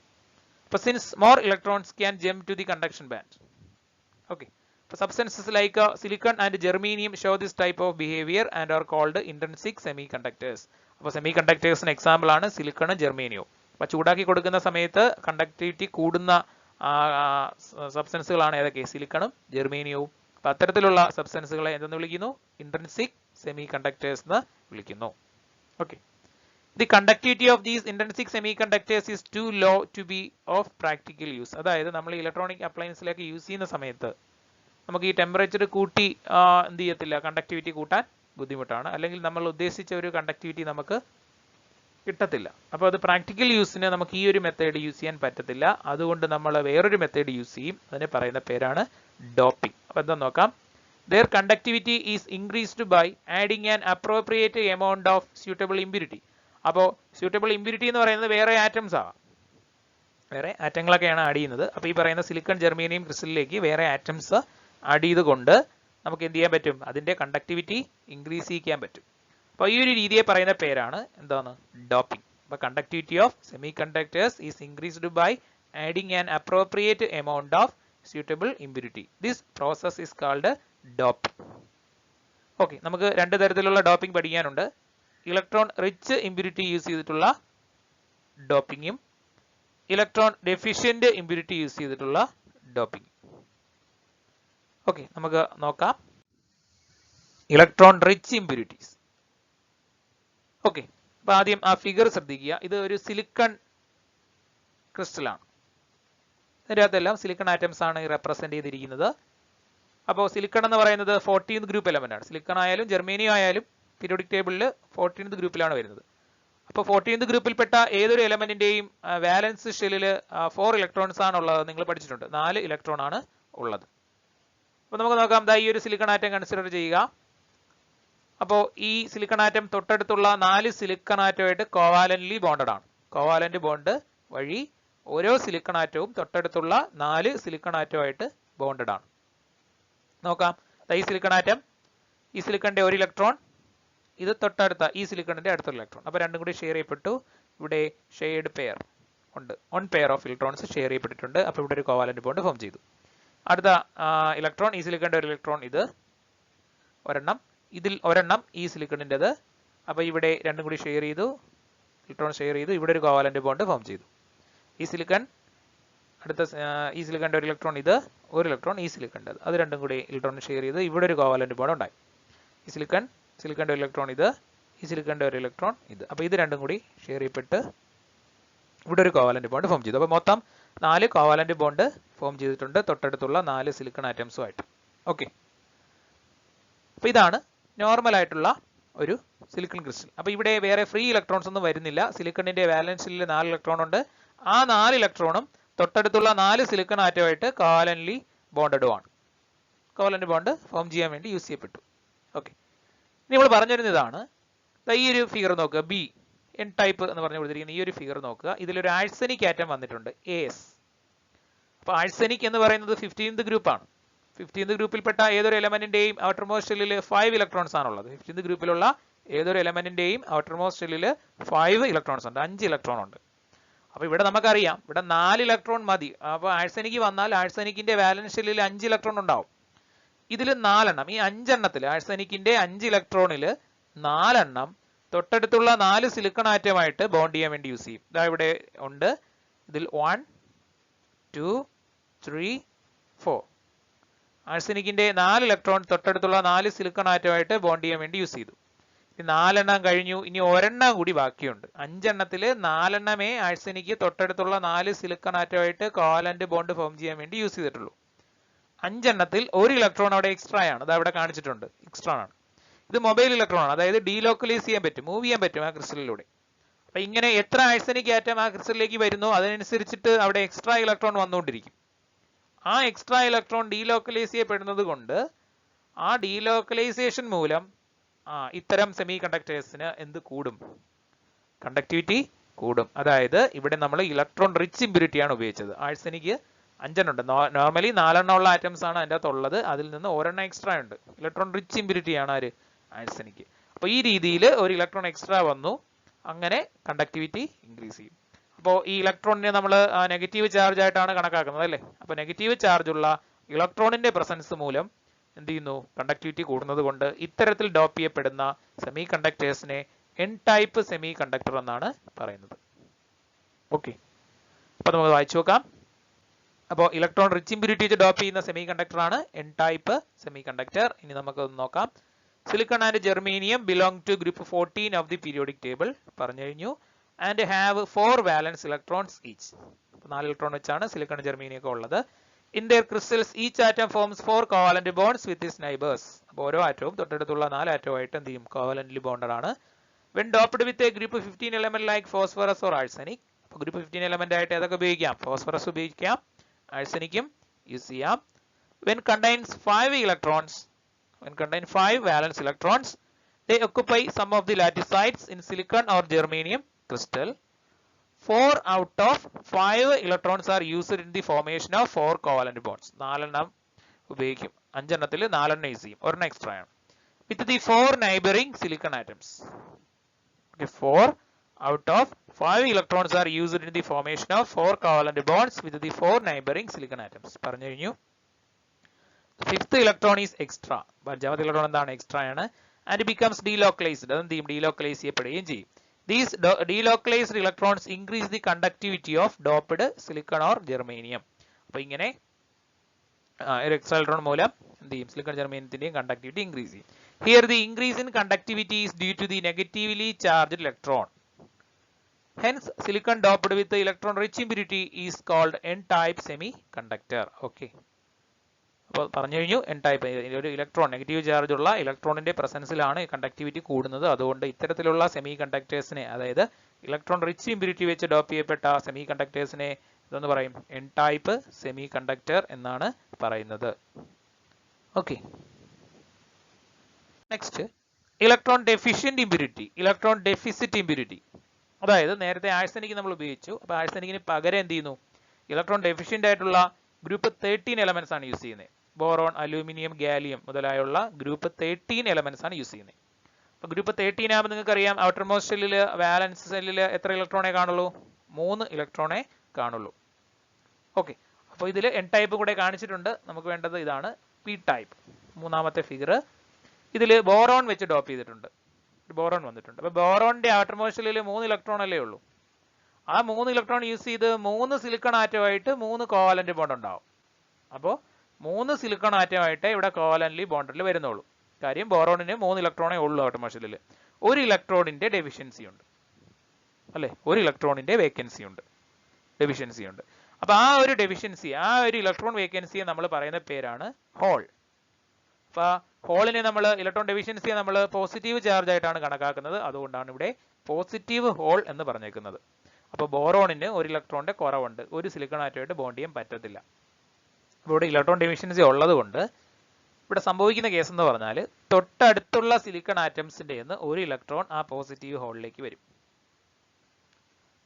അപ്പോൾ since more electrons can jump to the conduction band. Okay, അപ്പോൾ substances like silicon and germanium show this type of behaviour and are called intrinsic semiconductors. അപ്പോൾ സെമി കണ്ടക്ടേഴ്സിന് എക്സാമ്പിൾ ആണ് സിലിക്കണും ജെർമീനിയവും. അപ്പോൾ ചൂടാക്കി കൊടുക്കുന്ന സമയത്ത് കണ്ടക്ടിവിറ്റി കൂടുന്ന സബ്സ്റ്റൻസുകളാണ് ഏതൊക്കെ? സിലിക്കണും ജെർമേനിയവും. അപ്പോൾ അത്തരത്തിലുള്ള സബ്സ്റ്റൻസുകളെ എന്തെന്ന് വിളിക്കുന്നു? ഇൻട്രിൻസിക് സെമി കണ്ടക്ടേഴ്സ് എന്ന് വിളിക്കുന്നു. Okay, the conductivity of these intrinsic semiconductors is too low to be of practical use. അതായത് നമ്മൾ ഇലക്ട്രോണിക് അപ്ലയൻസിലേക്ക് യൂസ് ചെയ്യുന്ന സമയത്ത് നമുക്ക് ഈ ടെമ്പറേച്ചർ കൂട്ടി എന്ത് ചെയ്യത്തില്ല? കണ്ടക്ടിവിറ്റി കൂട്ടാൻ ബുദ്ധിമുട്ടാണ്. അല്ലെങ്കിൽ നമ്മൾ ഉദ്ദേശിച്ച ഒരു കണ്ടക്ടിവിറ്റി നമുക്ക് കിട്ടത്തില്ല. അപ്പോൾ അത് പ്രാക്ടിക്കൽ യൂസിന് നമുക്ക് ഈ ഒരു മെത്തേഡ് യൂസ് ചെയ്യാൻ പറ്റത്തില്ല. അതുകൊണ്ട് നമ്മൾ വേറൊരു മെത്തേഡ് യൂസ് ചെയ്യും. അതിനെ പറയുന്ന പേരാണ് ഡോപ്പിംഗ്. അപ്പോൾ എന്താ നോക്കാം. Their conductivity is increased by adding an appropriate amount of suitable impurity. അപ്പോൾ suitable impurity എന്ന് പറയുന്നത് വേറെ ആറ്റംസ് ആണ്, വേറെ ആറ്റങ്ങളൊക്കെയാണ് ആഡ് ചെയ്യുന്നത്. അപ്പോൾ ഈ പറയുന്ന സിലിക്കൺ ജെർമേനിയം ക്രിസ്റ്റലിലേക്ക് വേറെ ആറ്റംസ് ആഡ് ചെയ്തുകൊണ്ട് നമുക്ക് എന്ത് ചെയ്യാൻ പറ്റും? അതിന്റെ കണ്ടക്ടിവിറ്റി ഇൻക്രീസ് ചെയ്യാൻ പറ്റും. അപ്പോൾ ഈ ഒരു രീതിയെ പറയുന്ന പേരാണ് എന്താണ്? ഡോപ്പിംഗ്. അപ്പോൾ conductivity of semiconductors is increased by adding an appropriate amount of suitable impurity. This process is called doping. Okay, നമുക്ക് രണ്ട് തരത്തിലുള്ള ഡോപ്പിംഗ് പഠിക്കാനുണ്ട്. ഇലക്ട്രോൺ റിച്ച് ഇമ്പ്യൂരിറ്റി യൂസ് ചെയ്തിട്ടുള്ള ഡോപ്പിംഗും ഇലക്ട്രോൺ ഡെഫിഷ്യന്റ് ഇമ്പ്യൂരിറ്റി യൂസ് ചെയ്തിട്ടുള്ള ഡോപ്പിംഗ്. ഓക്കെ, നമുക്ക് നോക്കാം. Electron rich impurities. ഓക്കെ, അപ്പോൾ ആദ്യം ആ ഫിഗർ ശ്രദ്ധിക്കുക. ഇത് ഒരു സിലിക്കൺ ക്രിസ്റ്റലാണ്. ഇതിനകത്തെല്ലാം സിലിക്കൺ ആറ്റംസ് ആണ് റെപ്രസെന്റ് ചെയ്തിരിക്കുന്നത്. അപ്പോൾ സിലിക്കൺ എന്ന് പറയുന്നത് 14th ഗ്രൂപ്പ് എലമെന്റ് ആണ്. സിലിക്കൺ ആയാലും ജെർമേനിയം ആയാലും പീരിയോഡിക് ടേബിളിൽ 14th ഗ്രൂപ്പിലാണ് വരുന്നത്. അപ്പോൾ 14th ഗ്രൂപ്പിൽപ്പെട്ട ഏതൊരു എലമെന്റിന്റെയും വാലൻസ് ഷെല്ലിൽ 4 ഇലക്ട്രോൺസ് ആണ് ഉള്ളത്. നിങ്ങൾ പഠിച്ചിട്ടുണ്ട്, 4 ഇലക്ട്രോൺ ആണ് ഉള്ളത്. അപ്പോൾ നമുക്ക് നോക്കാം. ഈ ഒരു സിലിക്കൺ ആറ്റം കൺസിഡർ ചെയ്യുക. അപ്പോൾ ഈ സിലിക്കൺ ആറ്റം തൊട്ടടുത്തുള്ള 4 സിലിക്കൺ ആറ്റമായിട്ട് കോവാലന്റ്ലി ബോണ്ടഡ് ആണ്. കോവാലന്റ് ബോണ്ട് വഴി ഓരോ സിലിക്കൺ ആറ്റവും തൊട്ടടുത്തുള്ള 4 സിലിക്കൺ ആറ്റമായിട്ട് ബോണ്ടഡ് ആണ്. നോക്കാം. ഈ സിലിക്കൺ ആറ്റം, ഈ സിലിക്കണിന്റെ ഒരു ഇലക്ട്രോൺ, ഇത് തൊട്ടടുത്ത ഈ സിലിക്കണിന്റെ അടുത്തൊരു ഇലക്ട്രോൺ. അപ്പോൾ രണ്ടും കൂടി ഷെയർ ചെയ്യപ്പെട്ടു. ഇവിടെ ഷെയർഡ് പെയർ ഉണ്ട്, 1 പെയർ ഓഫ് ഇലക്ട്രോൺസ് ഷെയർ ചെയ്യപ്പെട്ടിട്ടുണ്ട്. അപ്പോൾ ഇവിടെ ഒരു കോവാലന്റ് ബോണ്ട് ഫോം ചെയ്തു. അടുത്ത ഇലക്ട്രോൺ, ഈ സിലിക്കണിന്റെ ഒരു ഇലക്ട്രോൺ, ഇത് ഒരെണ്ണം, ഇതിൽ ഒരെണ്ണം ഈ സിലിക്കണിൻ്റെത്. അപ്പോൾ ഇവിടെ രണ്ടും കൂടി ഷെയർ ചെയ്തു, ഇലക്ട്രോൺ ഷെയർ ചെയ്തു. ഇവിടെ ഒരു കോവാലന്റ് ബോണ്ട് ഫോം ചെയ്തു. ഈ സിലിക്കൺ, അടുത്ത ഈ സിലിക്കണിന്റെ ഒരു ഇലക്ട്രോൺ, ഇത് ഒരു ഇലക്ട്രോൺ ഈ സിലിക്കണിൻ്റെത്, അത് രണ്ടും കൂടി ഇലക്ട്രോൺ ഷെയർ ചെയ്ത് ഇവിടെ ഒരു കോവാലന്റ് ബോണ്ട് ഉണ്ടായി. ഈ സിലിക്കണിന്റെ ഒരു ഇലക്ട്രോൺ, ഇത് ഈ സിലിക്കണിന്റെ ഒരു ഇലക്ട്രോൺ, ഇത്. അപ്പോൾ ഇത് രണ്ടും കൂടി ഷെയർ ചെയ്യപ്പെട്ട് ഇവിടെ ഒരു കോവാലന്റ് ബോണ്ട് ഫോം ചെയ്തു. അപ്പോൾ മൊത്തം 4 കോവാലന്റ് ബോണ്ട് ഫോം ചെയ്തിട്ടുണ്ട് തൊട്ടടുത്തുള്ള 4 സിലിക്കൺ ആറ്റംസുമായിട്ട്. ഓക്കെ, അപ്പോൾ ഇതാണ് നോർമൽ ആയിട്ടുള്ള ഒരു സിലിക്കൺ ക്രിസ്റ്റൽ. അപ്പോൾ ഇവിടെ വേറെ ഫ്രീ ഇലക്ട്രോൺസ് ഒന്നും വരുന്നില്ല. സിലിക്കണിന്റെ വാലൻസ് ഷെല്ലിൽ 4 ഇലക്ട്രോൺ ഉണ്ട്. ആ 4 ഇലക്ട്രോണും തൊട്ടടുത്തുള്ള 4 സിലിക്കൺ ആറ്റമായിട്ട് കോവാലന്റ്ലി ബോണ്ടഡും ആണ്. കോവാലന്റ് ബോണ്ട് ഫോം ചെയ്യാൻ വേണ്ടി യൂസ് ചെയ്യപ്പെട്ടു. ഓക്കെ, ഇനി നമ്മൾ പറഞ്ഞു വരുന്നത് ഇതാണ്. ഈ ഒരു ഫിഗർ നോക്കുക. ബി എൻ ടൈപ്പ് എന്ന് പറഞ്ഞു കൊടുത്തിരിക്കുന്ന ഈ ഒരു ഫിഗർ നോക്കുക. ഇതിലൊരു ആഴ്സനിക് ആറ്റം വന്നിട്ടുണ്ട്, AS. അപ്പോൾ ആഴ്സനിക് എന്ന് പറയുന്നത് 15th ഗ്രൂപ്പാണ്. 15th ഗ്രൂപ്പിൽപ്പെട്ട ഏതൊരു എലമെന്റിന്റെയും ഔട്ടർമോസ്റ്റ് ഷെല്ലിൽ 5 ഇലക്ട്രോൺസ് ആണുള്ളത്. 15th ഗ്രൂപ്പിലുള്ള ഏതൊരു എലമെന്റിന്റെയും ഔട്ടർമോസ്റ്റ് ഷെല്ലിൽ 5 ഇലക്ട്രോൺസ് ഉണ്ട്, 5 ഇലക്ട്രോൺ ഉണ്ട്. അപ്പോൾ ഇവിടെ നമുക്കറിയാം, ഇവിടെ 4 ഇലക്ട്രോൺ മതി. അപ്പോൾ ആഴ്സനിക് വന്നാൽ ആഴ്സനിക്കിന്റെ വാലൻസ് ഷെല്ലിൽ 5 ഇലക്ട്രോൺ ഉണ്ടാവും. ഇതിൽ 4 എണ്ണം, ഈ 5 എണ്ണത്തിൽ ആഴ്സനിക്കിന്റെ 5 ഇലക്ട്രോണിൽ 4 എണ്ണം തൊട്ടടുത്തുള്ള 4 സിലിക്കൺ ആറ്റമായിട്ട് ബോണ്ട് ചെയ്യാൻ വേണ്ടി യൂസ് ചെയ്യും. ഇതാ ഇവിടെ ഉണ്ട്. ഇതിൽ 1 2 3 4 ആഴ്സനിക്കിന്റെ 4 ഇലക്ട്രോൺ തൊട്ടടുത്തുള്ള 4 സിലിക്കൺ ആറ്റമായിട്ട് ബോണ്ട് ചെയ്യാൻ വേണ്ടി യൂസ് ചെയ്തു. 4 എണ്ണം കഴിഞ്ഞു. ഇനി ഒരെണ്ണം കൂടി ബാക്കിയുണ്ട്. 5 എണ്ണത്തില് 4 എണ്ണമേ ആഴ്സനിക്ക് തൊട്ടടുത്തുള്ള 4 സിലിക്കൺ ആറ്റമായിട്ട് കോവാലന്റ് ബോണ്ട് ഫോം ചെയ്യാൻ വേണ്ടി യൂസ് ചെയ്തിട്ടുള്ളൂ. 5 എണ്ണത്തിൽ ഒരു ഇലക്ട്രോൺ അവിടെ എക്സ്ട്രാ ആണ്. അത് അവിടെ കാണിച്ചിട്ടുണ്ട്, എക്സ്ട്രാ ആണ്. ഇത് മൊബൈൽ ഇലക്ട്രോൺ ആണ്, അതായത് ഡീലോക്കലൈസ് ചെയ്യാൻ പറ്റും, മൂവ് ചെയ്യാൻ പറ്റും ആ ക്രിസ്റ്റലിലൂടെ. അപ്പൊ ഇങ്ങനെ എത്ര ആഴ്സനിക് ആറ്റം ആ ക്രിസ്റ്റലിലേക്ക് വരുന്നോ അതിനനുസരിച്ചിട്ട് അവിടെ എക്സ്ട്രാ ഇലക്ട്രോൺ വന്നുകൊണ്ടിരിക്കും. ആ എക്സ്ട്രാ ഇലക്ട്രോൺ ഡീലോക്കലൈസ് ചെയ്യപ്പെടുന്നത് കൊണ്ട് ആ ഡീലോക്കലൈസേഷൻ മൂലം ഇത്തരം സെമി കണ്ടക്ടേഴ്സിന് എന്ത് കൂടും? കണ്ടക്ടിവിറ്റി കൂടും. അതായത് ഇവിടെ നമ്മൾ ഇലക്ട്രോൺ റിച്ച് ഇമ്പ്യൂരിറ്റി ആണ് ഉപയോഗിച്ചത്. ആഴ്സനിക്ക് 5 എണ്ണം ഉണ്ട്. നോർമലി 4 എണ്ണം ഉള്ള ആറ്റംസ് ആണ് അതിൻ്റെ അകത്ത് ഉള്ളത്. അതിൽ നിന്ന് ഒരെണ്ണം എക്സ്ട്രാ ഉണ്ട്. ഇലക്ട്രോൺ റിച്ച് ഇമ്പ്യൂരിറ്റി ആണ് ആര്? ആഴ്സനിക്ക്. അപ്പൊ ഈ രീതിയിൽ ഒരു ഇലക്ട്രോൺ എക്സ്ട്രാ വന്നു, അങ്ങനെ കണ്ടക്ടിവിറ്റി ഇൻക്രീസ് ചെയ്യും. അപ്പോൾ ഈ ഇലക്ട്രോണിനെ നമ്മൾ നെഗറ്റീവ് ചാർജ് ആയിട്ടാണ് കണക്കാക്കുന്നത് അല്ലേ? അപ്പൊ നെഗറ്റീവ് ചാർജ് ഉള്ള ഇലക്ട്രോണിന്റെ പ്രസൻസ് മൂലം എന്ത് ചെയ്യുന്നു? കണ്ടക്ടിവിറ്റി കൂടുന്നത് കൊണ്ട് ഇത്തരത്തിൽ ഡോപ്പ് ചെയ്യപ്പെടുന്ന സെമി കണ്ടക്ടേഴ്സിനെ എൻ ടൈപ്പ് സെമി കണ്ടക്ടർ എന്നാണ് പറയുന്നത്. ഓക്കെ, അപ്പൊ നമുക്ക് വായിച്ചു നോക്കാം. അപ്പോൾ ഇലക്ട്രോൺ റിച്ച് ഇമ്പ്യൂരിറ്റി വെച്ച് ഡോപ്പ് ചെയ്യുന്ന സെമി കണ്ടക്ടർ ആണ് എൻ ടൈപ്പ് സെമി കണ്ടക്ടർ. ഇനി നമുക്ക് ഒന്ന് നോക്കാം. Silicon and germanium belong to group 14 of the periodic table പറഞ്ഞു കഴിഞ്ഞു. And have 4 valence electrons each. 4 electron വെച്ചാണ് സിലിക്കൺ ജെർമേനിയം ഒക്കെ ഉള്ളത്. In their crystals, each atom forms 4 covalent bonds with its neighbors. അപ്പോൾ ഓരോ ആറ്റവും തൊട്ടടുത്തുള്ള 4 ആറ്റവുമായിട്ട് എന്ത് ചെയ്യും? കോവാലന്റ്ലി ബോണ്ടഡ് ആണ്. When doped with a group 15 element like phosphorus or arsenic. അപ്പോൾ ഗ്രൂപ്പ് 15 element ആയിട്ട് ഏതൊക്കെ ഉപയോഗിക്കാം? ഫോസ്ഫറസ് ഉപയോഗിക്കാം, ആഴ്സനിക്കും യൂസ് ചെയ്യാം. When contains 5 electrons, when contain 5 valence electrons, they occupy some of the lattice sites in silicon or germanium crystal. 4 out of 5 electrons are used in the formation of 4 covalent bonds. 4 എണ്ണം ഉപയോഗിക്കും. 5 എണ്ണത്തിൽ 4 എണ്ണം യൂസ് ചെയ്യും, ഒരെണ്ണം എക്സ്ട്രാ ആണ്. With the 4 neighboring silicon atoms. Okay, 4 out of 5 electrons are used in the formation of 4 covalent bonds with the 4 neighboring silicon atoms. പറഞ്ഞു കഴിഞ്ഞു. Fifth electron is extra. അഞ്ചാമത്തെ ഇലക്ട്രോൺ എന്താണ്? എക്സ്ട്രാ ആണ്. And becomes delocalized. അതെന്ത് ചെയ്യും? ഡീലോക്കലൈസ് ചെയ്യപ്പെടുകയും ചെയ്യും. These delocalized electrons increase the conductivity of doped silicon or germanium. അപ്പോൾ ഇങ്ങനെ ഒരു എക്സ്ട്രാ ഇലക്ട്രോൺ മൂലം എന്ത് ചെയ്യും? സിലിക്കൺ ജെർമേനിയത്തിന്റെയും കണ്ടക്ടിവിറ്റി ഇൻക്രീസ് ചെയ്യും. Here the increase in conductivity is due to the negatively charged electron. Hence silicon doped with the electron rich impurity is called n-type semiconductor. Okay. അപ്പോൾ പറഞ്ഞു കഴിഞ്ഞു എൻ ടൈപ്പ് ഒരു ഇലക്ട്രോൺ നെഗറ്റീവ് ചാർജ് ഉള്ള ഇലക്ട്രോണിന്റെ പ്രസൻസിലാണ് കണ്ടക്ടിവിറ്റി കൂടുന്നത്. അതുകൊണ്ട് ഇത്തരത്തിലുള്ള സെമി കണ്ടക്ടേഴ്സിനെ, അതായത് ഇലക്ട്രോൺ റിച്ച് ഇമ്പ്യൂരിറ്റി വെച്ച് ഡോപ്പ് ചെയ്യപ്പെട്ട സെമി കണ്ടക്ടേഴ്സിനെ ഇതെന്ന് പറയും എൻ ടൈപ്പ് സെമി കണ്ടക്ടർ എന്നാണ് പറയുന്നത്. Okay, next electron deficient impurity, electron deficit impurity. അതായത് നേരത്തെ ആഴ്സനിക് നമ്മൾ ഉപയോഗിച്ചു. അപ്പോൾ ആഴ്സനിക്കിന് പകരം എന്ത് ചെയ്യുന്നു? ഇലക്ട്രോൺ ഡെഫിഷ്യന്റ് ആയിട്ടുള്ള ഗ്രൂപ്പ് 13 എലമെന്റ്സ് ആണ് യൂസ് ചെയ്യുന്നത്. ബോറോൺ, അലൂമിനിയം, ഗാലിയം മുതലായുള്ള ഗ്രൂപ്പ് 13 എലമെന്റ്സ് ആണ് യൂസ് ചെയ്യുന്നത്. അപ്പോൾ ഗ്രൂപ്പ് 13 ആകുമ്പോൾ നിങ്ങൾക്ക് അറിയാം ഔട്ടർ മോസ്റ്റ് ഷെല്ലിൽ വാലൻസ് സെല്ലിൽ എത്ര ഇലക്ട്രോണേ കാണുള്ളൂ? 3 ഇലക്ട്രോണേ കാണുള്ളൂ. ഓക്കെ, അപ്പോൾ ഇതിൽ എൻ ടൈപ്പ് കൂടെ കാണിച്ചിട്ടുണ്ട്. നമുക്ക് വേണ്ടത് ഇതാണ് പി ടൈപ്പ്, മൂന്നാമത്തെ ഫിഗർ. ഇതിൽ ബോറോൺ വെച്ച് ഡോപ്പ് ചെയ്തിട്ടുണ്ട്, ബോറോൺ വന്നിട്ടുണ്ട്. അപ്പോൾ ബോറോണിന്റെ ഔട്ടർ മോസ്റ്റ് ഷെല്ലിൽ 3 ഇലക്ട്രോൺ അല്ലേ ഉള്ളൂ. ആ 3 ഇലക്ട്രോൺ യൂസ് ചെയ്ത് 3 സിലിക്കൺ ആറ്റമായിട്ട് 3 കോവാലന്റ് ബോണ്ട് ഉണ്ടാവും. അപ്പോൾ 3 സിലിക്കൺ ആറ്റമായിട്ട് ഇവിടെ കോവാലന്റ്ലി ബോണ്ടിൽ വരുന്നുള്ളൂ. കാര്യം ബോറോണിന് 3 ഇലക്ട്രോണേ ഉള്ളൂ ഔട്ടർ മോസ്റ്റ് ഷെല്ലിൽ. ഒരു ഇലക്ട്രോണിന്റെ ഡെഫിഷ്യൻസി ഉണ്ട് അല്ലെ, ഒരു ഇലക്ട്രോണിന്റെ വേക്കൻസി ഉണ്ട്, ഡെഫിഷ്യൻസി ഉണ്ട്. അപ്പൊ ആ ഒരു ഡെഫിഷ്യൻസി, ആ ഒരു ഇലക്ട്രോൺ വേക്കൻസിയെ നമ്മൾ പറയുന്ന പേരാണ് ഹോൾ. അപ്പൊ ഹോളിനെ നമ്മൾ ഇലക്ട്രോൺ ഡെഫിഷ്യൻസിയെ നമ്മൾ പോസിറ്റീവ് ചാർജ് ആയിട്ടാണ് കണക്കാക്കുന്നത്. അതുകൊണ്ടാണ് ഇവിടെ പോസിറ്റീവ് ഹോൾ എന്ന് പറഞ്ഞേക്കുന്നത്. അപ്പോൾ ബോറോണിന് 1 ഇലക്ട്രോണിന്റെ കുറവുണ്ട്, ഒരു സിലിക്കൺ ആറ്റമായിട്ട് ബോണ്ട് ചെയ്യാൻ പറ്റത്തില്ല. അപ്പോൾ ഇവിടെ ഇലക്ട്രോൺ ഡെഫിഷ്യൻസി ഉള്ളത് കൊണ്ട് ഇവിടെ സംഭവിക്കുന്ന കേസ് എന്ന് പറഞ്ഞാൽ തൊട്ടടുത്തുള്ള സിലിക്കൺ ആറ്റംസിന്റെ നിന്ന് 1 ഇലക്ട്രോൺ ആ പോസിറ്റീവ് ഹോളിലേക്ക് വരും.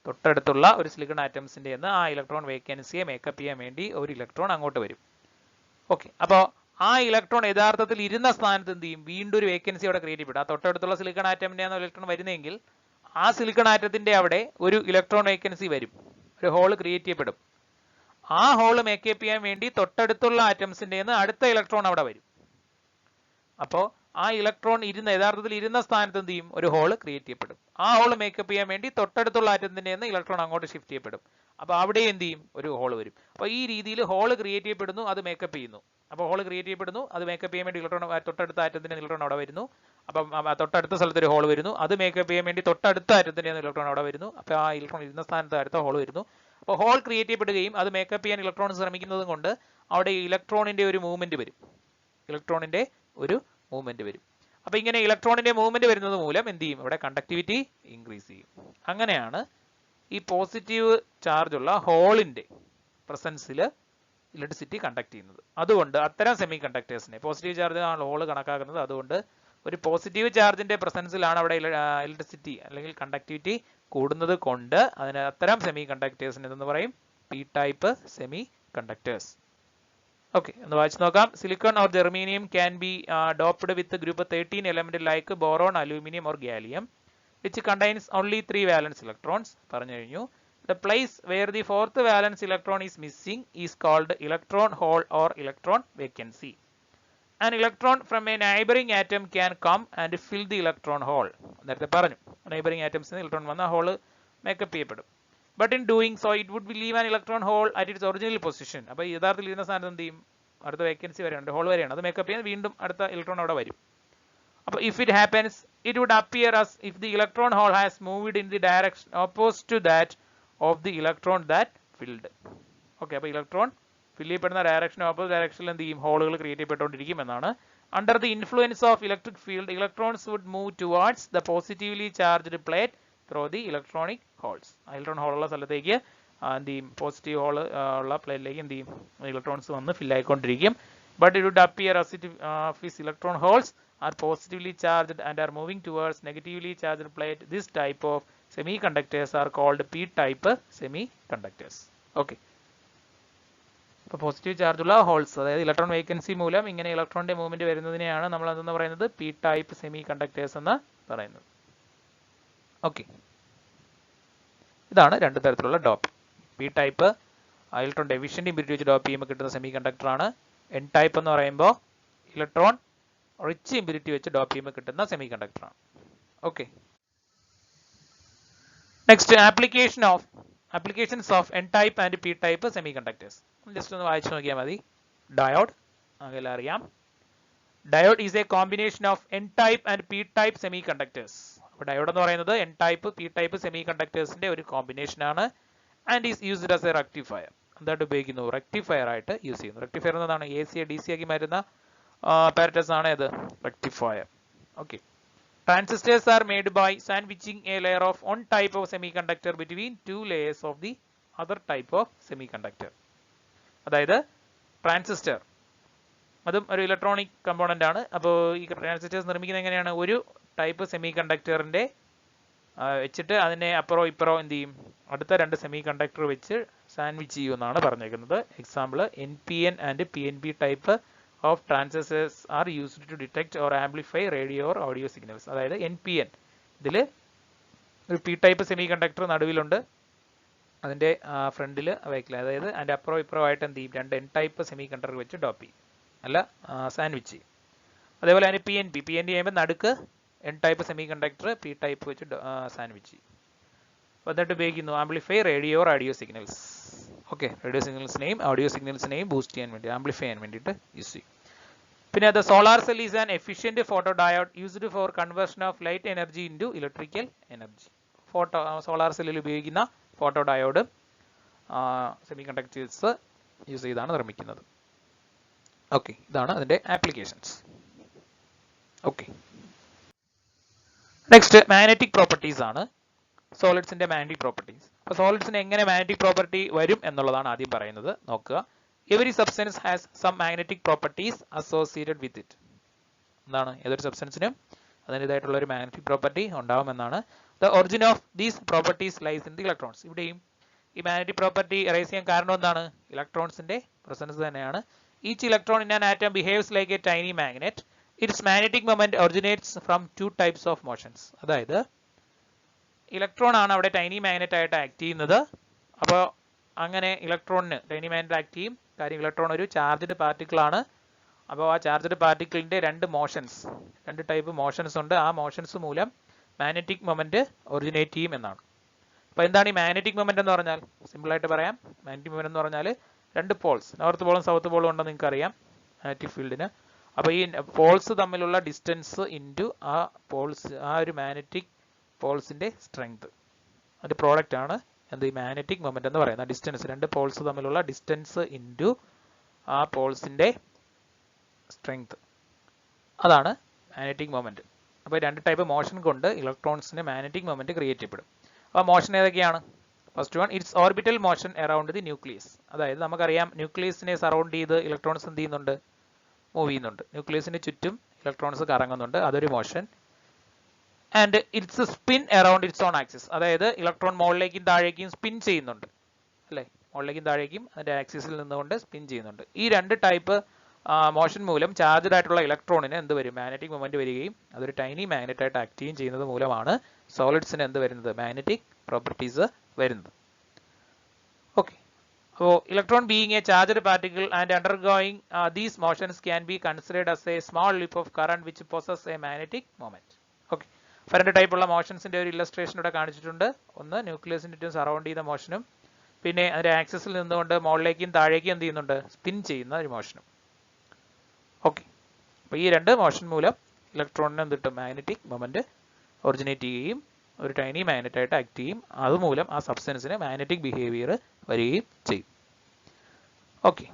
തൊട്ടടുത്തുള്ള ഒരു സിലിക്കൺ ആറ്റംസിന്റെ നിന്ന് ആ ഇലക്ട്രോൺ വേക്കൻസിയെ മേക്കപ്പ് ചെയ്യാൻ വേണ്ടി 1 ഇലക്ട്രോൺ അങ്ങോട്ട് വരും. ഓക്കെ, അപ്പോൾ ആ ഇലക്ട്രോൺ യഥാർത്ഥത്തിൽ ഇരുന്ന സ്ഥാനത്ത് എന്ത് ചെയ്യും? വീണ്ടും ഒരു വേക്കൻസി അവിടെ ക്രിയേറ്റ് ചെയ്യപ്പെടും. ആ തൊട്ടടുത്തുള്ള സിലിക്കൺ ആറ്റമിന്റെ ഇലക്ട്രോൺ വരുന്നെങ്കിൽ ആ സിലിക്കൺ ആറ്റത്തിന്റെ അവിടെ ഒരു ഇലക്ട്രോൺ വേക്കൻസി വരും, ഒരു ഹോൾ ക്രിയേറ്റ് ചെയ്യപ്പെടും. ആ ഹോൾ മേക്കപ്പ് ചെയ്യാൻ വേണ്ടി തൊട്ടടുത്തുള്ള ആറ്റംസിന്റെ അടുത്ത ഇലക്ട്രോൺ അവിടെ വരും. അപ്പോൾ ആ ഇലക്ട്രോൺ യഥാർത്ഥത്തിൽ ഇരുന്ന സ്ഥാനത്ത് എന്ത് ചെയ്യും, ഒരു ഹോൾ ക്രിയേറ്റ് ചെയ്യപ്പെടും. ആ ഹോൾ മേക്കപ്പ് ചെയ്യാൻ വേണ്ടി തൊട്ടടുത്തുള്ള ആറ്റത്തിന്റെ നിന്ന് ഇലക്ട്രോൺ അങ്ങോട്ട് ഷിഫ്റ്റ് ചെയ്യപ്പെടും. അപ്പൊ അവിടെ എന്ത് ചെയ്യും, ഒരു ഹോൾ വരും. അപ്പൊ ഈ രീതിയിൽ ഹോൾ ക്രിയേറ്റ് ചെയ്യപ്പെടുന്നു, അത് മേക്കപ്പ് ചെയ്യുന്നു. അപ്പോൾ ഹോൾ ക്രിയേറ്റ് ചെയ്യപ്പെടുന്നു, അത് മേക്കപ്പ് ചെയ്യാൻ വേണ്ടി ഇലക്ട്രോൺ തൊട്ടടുത്ത ആറ്റത്തിന്റെ ഇലക്ട്രോൺ അവിടെ വരുന്നു. അപ്പം തൊട്ടടുത്ത സ്ഥലത്ത് ഒരു ഹോൾ വരുന്നു, അത് മേക്കപ്പ് ചെയ്യാൻ വേണ്ടി തൊട്ടടുത്ത ആറ്റത്തിന്റെ ഇലക്ട്രോൺ അവിടെ വരുന്നു. അപ്പോൾ ആ ഇലക്ട്രോൺ ഇരുന്ന സ്ഥാനത്ത് അടുത്ത ഹോൾ വരുന്നു. അപ്പോൾ ഹോൾ ക്രിയേറ്റ് ചെയ്യപ്പെടുകയും അത് മേക്കപ്പ് ചെയ്യാൻ ഇലക്ട്രോൺ ശ്രമിക്കുന്നതും കൊണ്ട് അവിടെ ഇലക്ട്രോണിന്റെ ഒരു മൂവ്മെന്റ് വരും. ഇലക്ട്രോണിന്റെ ഒരു മൂവ്മെന്റ് വരും. അപ്പൊ ഇങ്ങനെ ഇലക്ട്രോണിന്റെ മൂവ്മെന്റ് വരുന്നത് മൂലം എന്ത് ചെയ്യും, ഇവിടെ കണ്ടക്ടിവിറ്റി ഇൻക്രീസ് ചെയ്യും. അങ്ങനെയാണ് ഈ പോസിറ്റീവ് ചാർജ് ഉള്ള ഹോളിന്റെ പ്രസൻസിൽ ഇലക്ട്രിസിറ്റി കണ്ടക്ട് ചെയ്യുന്നത്. അതുകൊണ്ട് അത്തരം സെമി കണ്ടക്ടേഴ്സിനെ പോസിറ്റീവ് ചാർജ് ആണ് ഹോൾ കണക്കാക്കുന്നത്. അതുകൊണ്ട് ഒരു പോസിറ്റീവ് ചാർജിന്റെ പ്രസൻസിലാണ് അവിടെ ഇലക്ട്രിസിറ്റി അല്ലെങ്കിൽ കണ്ടക്ടിവിറ്റി കൂടുന്നത് കൊണ്ട് അതിന് അത്തരം സെമി കണ്ടക്ടേഴ്സിന് എന്ന് പറയും P type semiconductors. Okay, ഒന്ന് വായിച്ചു നോക്കാം. Silicon or germanium can be doped with group 13 element like boron, aluminium or gallium which contains only 3 valence electrons. പറഞ്ഞു കഴിഞ്ഞു. The place where the fourth valence electron is missing is called electron hole or electron vacancy. An electron from a neighboring atom can come and fill the electron hole. നേരത്തെ പറഞ്ഞു neighboring atoms ന് ഇലക്ട്രോൺ വന്ന ഹോൾ മേക്കപ്പ് ചെയ്യപ്പെടും. But in doing so it would leave an electron hole at its original position. അപ്പോൾ യഥാർത്ഥത്തിൽ ഇരുന്ന സ്ഥാനത്ത് എന്ത് ചെയ്യും, അടുത്ത വേക്കൻസി വരെയുണ്ട്, ഹോൾ വരെയാണ്, അത് മേക്കപ്പ് ചെയ്യാൻ വീണ്ടും അടുത്ത ഇലക്ട്രോൺ അവിടെ വരും. അപ്പോൾ if it happens it would appear as if the electron hole has moved in the direction opposite to that of the electron that filled. Okay, അപ്പോൾ ഇലക്ട്രോൺ ഫിൽ ചെയ്യപ്പെടുന്ന ഡയറക്ഷൻ ഓപ്പോസിറ്റ് ഡയറക്ഷനിൽ എന്ത് ചെയ്യും, ഹോളുകൾ ക്രിയേറ്റ് ചെയ്യപ്പെട്ടുകൊണ്ടിരിക്കും എന്നാണ്. Under the influence of electric field electrons would move towards the positively charged plate through the electronic holes. Electron ഹോളുള്ള സ്ഥലത്തേക്ക് എന്ത് ചെയ്യും, പോസിറ്റീവ് ഹോൾ ഉള്ള പ്ലേറ്റിലേക്ക് എന്ത് ചെയ്യും, ഇലക്ട്രോൺസ് വന്ന് ഫിൽ ആയിക്കൊണ്ടിരിക്കും. But it would appear as if his electron holes are positively charged and are moving towards negatively charged plate. This type of semiconductors are called p-type semiconductors. Okay. അപ്പോൾ പോസിറ്റീവ് ചാർജ് ഉള്ള ഹോൾസ്, അതായത് ഇലക്ട്രോൺ വേക്കൻസി മൂലം ഇങ്ങനെ ഇലക്ട്രോണിന്റെ മൂവ്മെന്റ് വരുന്നതിനെയാണ് നമ്മൾ എന്തെന്ന് പറയുന്നത്, പി ടൈപ്പ് സെമി കണ്ടക്ടേഴ്സ് എന്ന് പറയുന്നത്. ഓക്കെ, ഇതാണ് രണ്ട് തരത്തിലുള്ള dope. P type electron efficient impurity വെച്ച് ഡോപ്പ് ചെയ്യുമ്പോൾ കിട്ടുന്ന സെമി കണ്ടക്ടർ ആണ്. എൻ ടൈപ്പ് എന്ന് പറയുമ്പോൾ ഇലക്ട്രോൺ റിച്ച് ഇമ്പ്യൂരിറ്റി വെച്ച് ഡോപ്പ് ചെയ്യുമ്പോൾ കിട്ടുന്ന സെമി കണ്ടക്ടർ ആണ്. Okay, next applications of n type and p type semiconductors. Just ഒന്ന് വായിച്ചു നോക്കിയാൽ മതി. ഡയോഡ് അതെല്ലാം അറിയാം. Diode is A combination of n type and p type semiconductors. അപ്പോൾ ഡയോഡ് എന്ന് പറയുന്നത് n type p type semiconductors-ന്റെ ഒരു കോമ്പിനേഷൻ ആണ്. And is used as A rectifier. എന്തായിട്ട് ഉപയോഗിക്കുന്നു, റെക്ടിഫയർ ആയിട്ട് യൂസ് ചെയ്യുന്നു. റെക്ടിഫയർ എന്നതാണ് AC DC ആക്കി മാറ്റുന്ന പാരറ്റസ് ആണ് ഇത് rectifier. Okay, transistors are made by sandwiching a layer of one type of semiconductor between two layers of the other type of semiconductor. അതായത് ട്രാൻസിസ്റ്റർ അതും ഒരു ഇലക്ട്രോണിക് കമ്പോണന്റ് ആണ്. അപ്പോൾ ഈ ട്രാൻസിസ്റ്റേഴ്സ് നിർമ്മിക്കുന്നത് എങ്ങനെയാണ്, ഒരു ടൈപ്പ് സെമി കണ്ടക്ടറിന്റെ വെച്ചിട്ട് അതിനെ അപ്പുറോ ഇപ്പുറോ എന്ത് ചെയ്യും, അടുത്ത രണ്ട് സെമി കണ്ടക്ടർ വെച്ച് സാൻഡ്വിച്ച് ചെയ്യുമെന്നാണ് പറഞ്ഞേക്കുന്നത്. Example NPN and PNP type of transistors are used to detect or amplify radio or audio signals. അതായത് NPN ഇതിൽ ഒരു പി ടൈപ്പ് സെമി കണ്ടക്ടർ നടുവിലുണ്ട്, അതിന്റെ ഫ്രണ്ടിൽ വയ്ക്കില്ല, അതായത് അതിന്റെ അപ്പുറം ഇപ്പുറം ആയിട്ട് എന്ത് ചെയ്യും, രണ്ട് N ടൈപ്പ് സെമി കണ്ടക്ടർ വെച്ച് ഡോപ്പ് ചെയ്യും, അല്ല സാൻഡ്വിച്ച് ചെയ്യും. അതേപോലെ അതിന് PNP ചെയ്യുമ്പോൾ നടുക്ക് N type semiconductor P type വെച്ച് സാൻഡ്വിച്ച് ചെയ്യും. അപ്പോൾ എന്നിട്ട് ഉപയോഗിക്കുന്നു amplify radio or audio signals. Okay, radio സിഗ്നൽസിനെയും ഓഡിയോ സിഗ്നൽസിനെയും ബൂസ്റ്റ് ചെയ്യാൻ വേണ്ടി, ആംപ്ലിഫൈ ചെയ്യാൻ വേണ്ടിയിട്ട് യൂസ് ചെയ്യും. പിന്നെ the solar cell is an efficient photodiode used for conversion of light energy into electrical energy. Solar സെല്ലിൽ ഉപയോഗിക്കുന്ന photodiode semiconductors use ചെയ്താണ് നിർമ്മിക്കുന്നത്. ഓക്കെ, ഇതാണ് അതിന്റെ applications. Okay, next magnetic properties ആണ്. സോളിഡ്സിന്റെ മാഗ്നറ്റിക് പ്രോപ്പർട്ടീസ്. അപ്പോൾ സോളിഡ്സിന് എങ്ങനെ മാഗ്നറ്റിക് പ്രോപ്പർട്ടി വരും എന്നുള്ളതാണ് ആദ്യം പറയുന്നത്. നോക്കുക. Every substance has some magnetic properties associated with it. എന്താണ്, ഏതൊരു സബ്സ്റ്റൻസിനും അതിൻ്റെതായിട്ടുള്ള ഒരു മാഗ്നറ്റിക് പ്രോപ്പർട്ടി ഉണ്ടാവുമെന്നാണ്. The origin of these properties lies in the electrons. ഇവിടെയും ഈ മാഗ്നറ്റിക് പ്രോപ്പർട്ടി റൈസ് ചെയ്യാൻ കാരണം എന്താണ്, ഇലക്ട്രോൺസിന്റെ പ്രസൻസ് തന്നെയാണ്. Each electron in an atom behaves like a tiny magnet. Its magnetic moment originates from two types of motions. അതായത് ഇലക്ട്രോൺ ആണ് അവിടെ ടൈനി മാഗ്നറ്റ് ആയിട്ട് ആക്ട് ചെയ്യുന്നത്. അപ്പോൾ അങ്ങനെ ഇലക്ട്രോണിന് ടൈനി മാഗ്നറ്റ് ആക്ട് ചെയ്യും. കാര്യം ഇലക്ട്രോൺ ഒരു ചാർജ്ഡ് പാർട്ടിക്കിൾ ആണ്. അപ്പോൾ ആ ചാർജ്ഡ് പാർട്ടിക്കിളിന്റെ രണ്ട് ടൈപ്പ് മോഷൻസ് ഉണ്ട്. ആ മോഷൻസ് മൂലം മാഗ്നറ്റിക് മൊമെന്റ് ഒറിജിനേറ്റ് ചെയ്യും എന്നാണ്. അപ്പോൾ എന്താണ് ഈ മാഗ്നറ്റിക് മൊമെന്റ് എന്ന് പറഞ്ഞാൽ? സിമ്പിൾ ആയിട്ട് പറയാം. മാഗ്നറ്റിക് മൊമെന്റ് എന്ന് പറഞ്ഞാൽ രണ്ട് പോൾസ്, നോർത്ത് പോളും സൗത്ത് പോളും ഉണ്ടെന്ന് നിങ്ങൾക്ക് അറിയാം മാഗ്നറ്റിക് ഫീൽഡിന്. അപ്പോൾ ഈ പോൾസ് തമ്മിലുള്ള ഡിസ്റ്റൻസ് ഇൻറ്റു ആ ഒരു മാഗ്നറ്റിക് പോൾസിന്റെ സ്ട്രെങ്ത്, അതിന്റെ പ്രോഡക്റ്റ് ആണ് എന്ത് ഈ മാഗ്നറ്റിക് മൊമെന്റ് എന്ന് പറയുന്നത്. ഡിസ്റ്റൻസ്, രണ്ട് പോൾസ് തമ്മിലുള്ള ഡിസ്റ്റൻസ് ഇൻറ്റു ആ പോൾസിന്റെ സ്ട്രെങ്ത്, അതാണ് മാഗ്നറ്റിക് മൊമെന്റ്. അപ്പോൾ രണ്ട് ടൈപ്പ് മോഷൻ കൊണ്ട് ഇലക്ട്രോൺസിന് മാഗ്നറ്റിക് മൊമെന്റ് ക്രിയേറ്റ് ചെയ്യപ്പെടും. അപ്പോൾ മോഷൻ ഏതൊക്കെയാണ്? First one, it's orbital motion around the nucleus. അതായത് നമുക്കറിയാം ന്യൂക്ലിയസിനെ സറൗണ്ട് ചെയ്ത് ഇലക്ട്രോൺസ് എന്ത് ചെയ്യുന്നുണ്ട്? മൂവ് ചെയ്യുന്നുണ്ട്. ന്യൂക്ലിയസിന് ചുറ്റും ഇലക്ട്രോൺസ് കറങ്ങുന്നുണ്ട്, അതൊരു motion. And it's spin around it's on axis. അതായത് ഇലക്ട്രോൺ മുകളിലേക്കും താഴേക്കും സ്പിൻ ചെയ്യുന്നുണ്ട്, അല്ലേ? മുകളിലേക്കും താഴേക്കും അതിന്റെ ആക്സിസിൽ നിന്നുകൊണ്ട് സ്പിൻ ചെയ്യുന്നുണ്ട്. ഈ രണ്ട് ടൈപ്പ് മോഷൻ മൂലം ചാർജ്ഡ് ആയിട്ടുള്ള ഇലക്ട്രോണിന് എന്ത് വരും? മാഗ്നറ്റിക് മൊമെന്റ് വരികയും അതൊരു ടൈനി മാഗ്നറ്റ് ആയിട്ട് ആക്ട് ചെയ്യുകയും ചെയ്യുന്നത് മൂലമാണ് സോളിഡ്സിന് എന്ത് വരുന്നത്? മാഗ്നറ്റിക് പ്രോപ്പർട്ടീസ് വരുന്നത്. ഓക്കെ, അപ്പോൾ electron being A charged particle and undergoing these motions can be considered as A small leap of current which possess A magnetic moment. Okay, അപ്പോൾ രണ്ട് ടൈപ്പുള്ള മോഷൻസിന്റെ ഒരു ഇല്ലസ്ട്രേഷൻ ഇവിടെ കാണിച്ചിട്ടുണ്ട്. ഒന്ന് ന്യൂക്ലിയസിന് ചുറ്റും സറൗണ്ട് ചെയ്ത മോഷനും, പിന്നെ അതിന്റെ ആക്സിസിൽ നിന്നുകൊണ്ട് മുകളിലേക്കും താഴേക്കും എന്ത് ചെയ്യുന്നുണ്ട്? സ്പിൻ ചെയ്യുന്ന ഒരു മോഷനും. ഓക്കെ, അപ്പോൾ ഈ രണ്ട് മോഷൻ മൂലം ഇലക്ട്രോണിന് എന്ത് കിട്ടും? മാഗ്നറ്റിക് മൊമെന്റ് ഒറിജിനേറ്റ് ചെയ്യുകയും ഒരു ടൈനി മാഗ്നറ്റ് ആയിട്ട് ആക്ട് ചെയ്യും. അതുമൂലം ആ സബ്സ്റ്റൻസിന് മാഗ്നറ്റിക് ബിഹേവിയർ വരികയും ചെയ്യും. ഓക്കെ,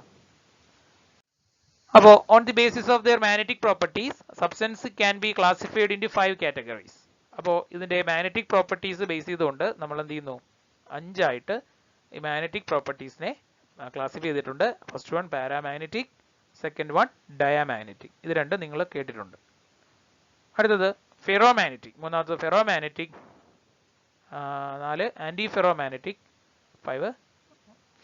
അപ്പോൾ on the basis of their magnetic properties substance can be classified into 5 categories. അപ്പോൾ ഇതിന്റെ മാഗ്നറ്റിക് പ്രോപ്പർട്ടീസ് ബേസ് ചെയ്തുകൊണ്ട് നമ്മൾ എന്ത് ചെയ്യുന്നു? 5 ആയിട്ട് ഈ മാഗ്നറ്റിക് പ്രോപ്പർട്ടീസിനെ ക്ലാസിഫൈ ചെയ്തിട്ടുണ്ട്. First one paramagnetic, second one diamagnetic. ഇത് രണ്ടും നിങ്ങൾ കേട്ടിട്ടുണ്ട്. അടുത്തത് ഫെറോമാഗ്നറ്റിക്, മൂന്നാമത്തത് ferromagnetic, 4 antiferromagnetic, 5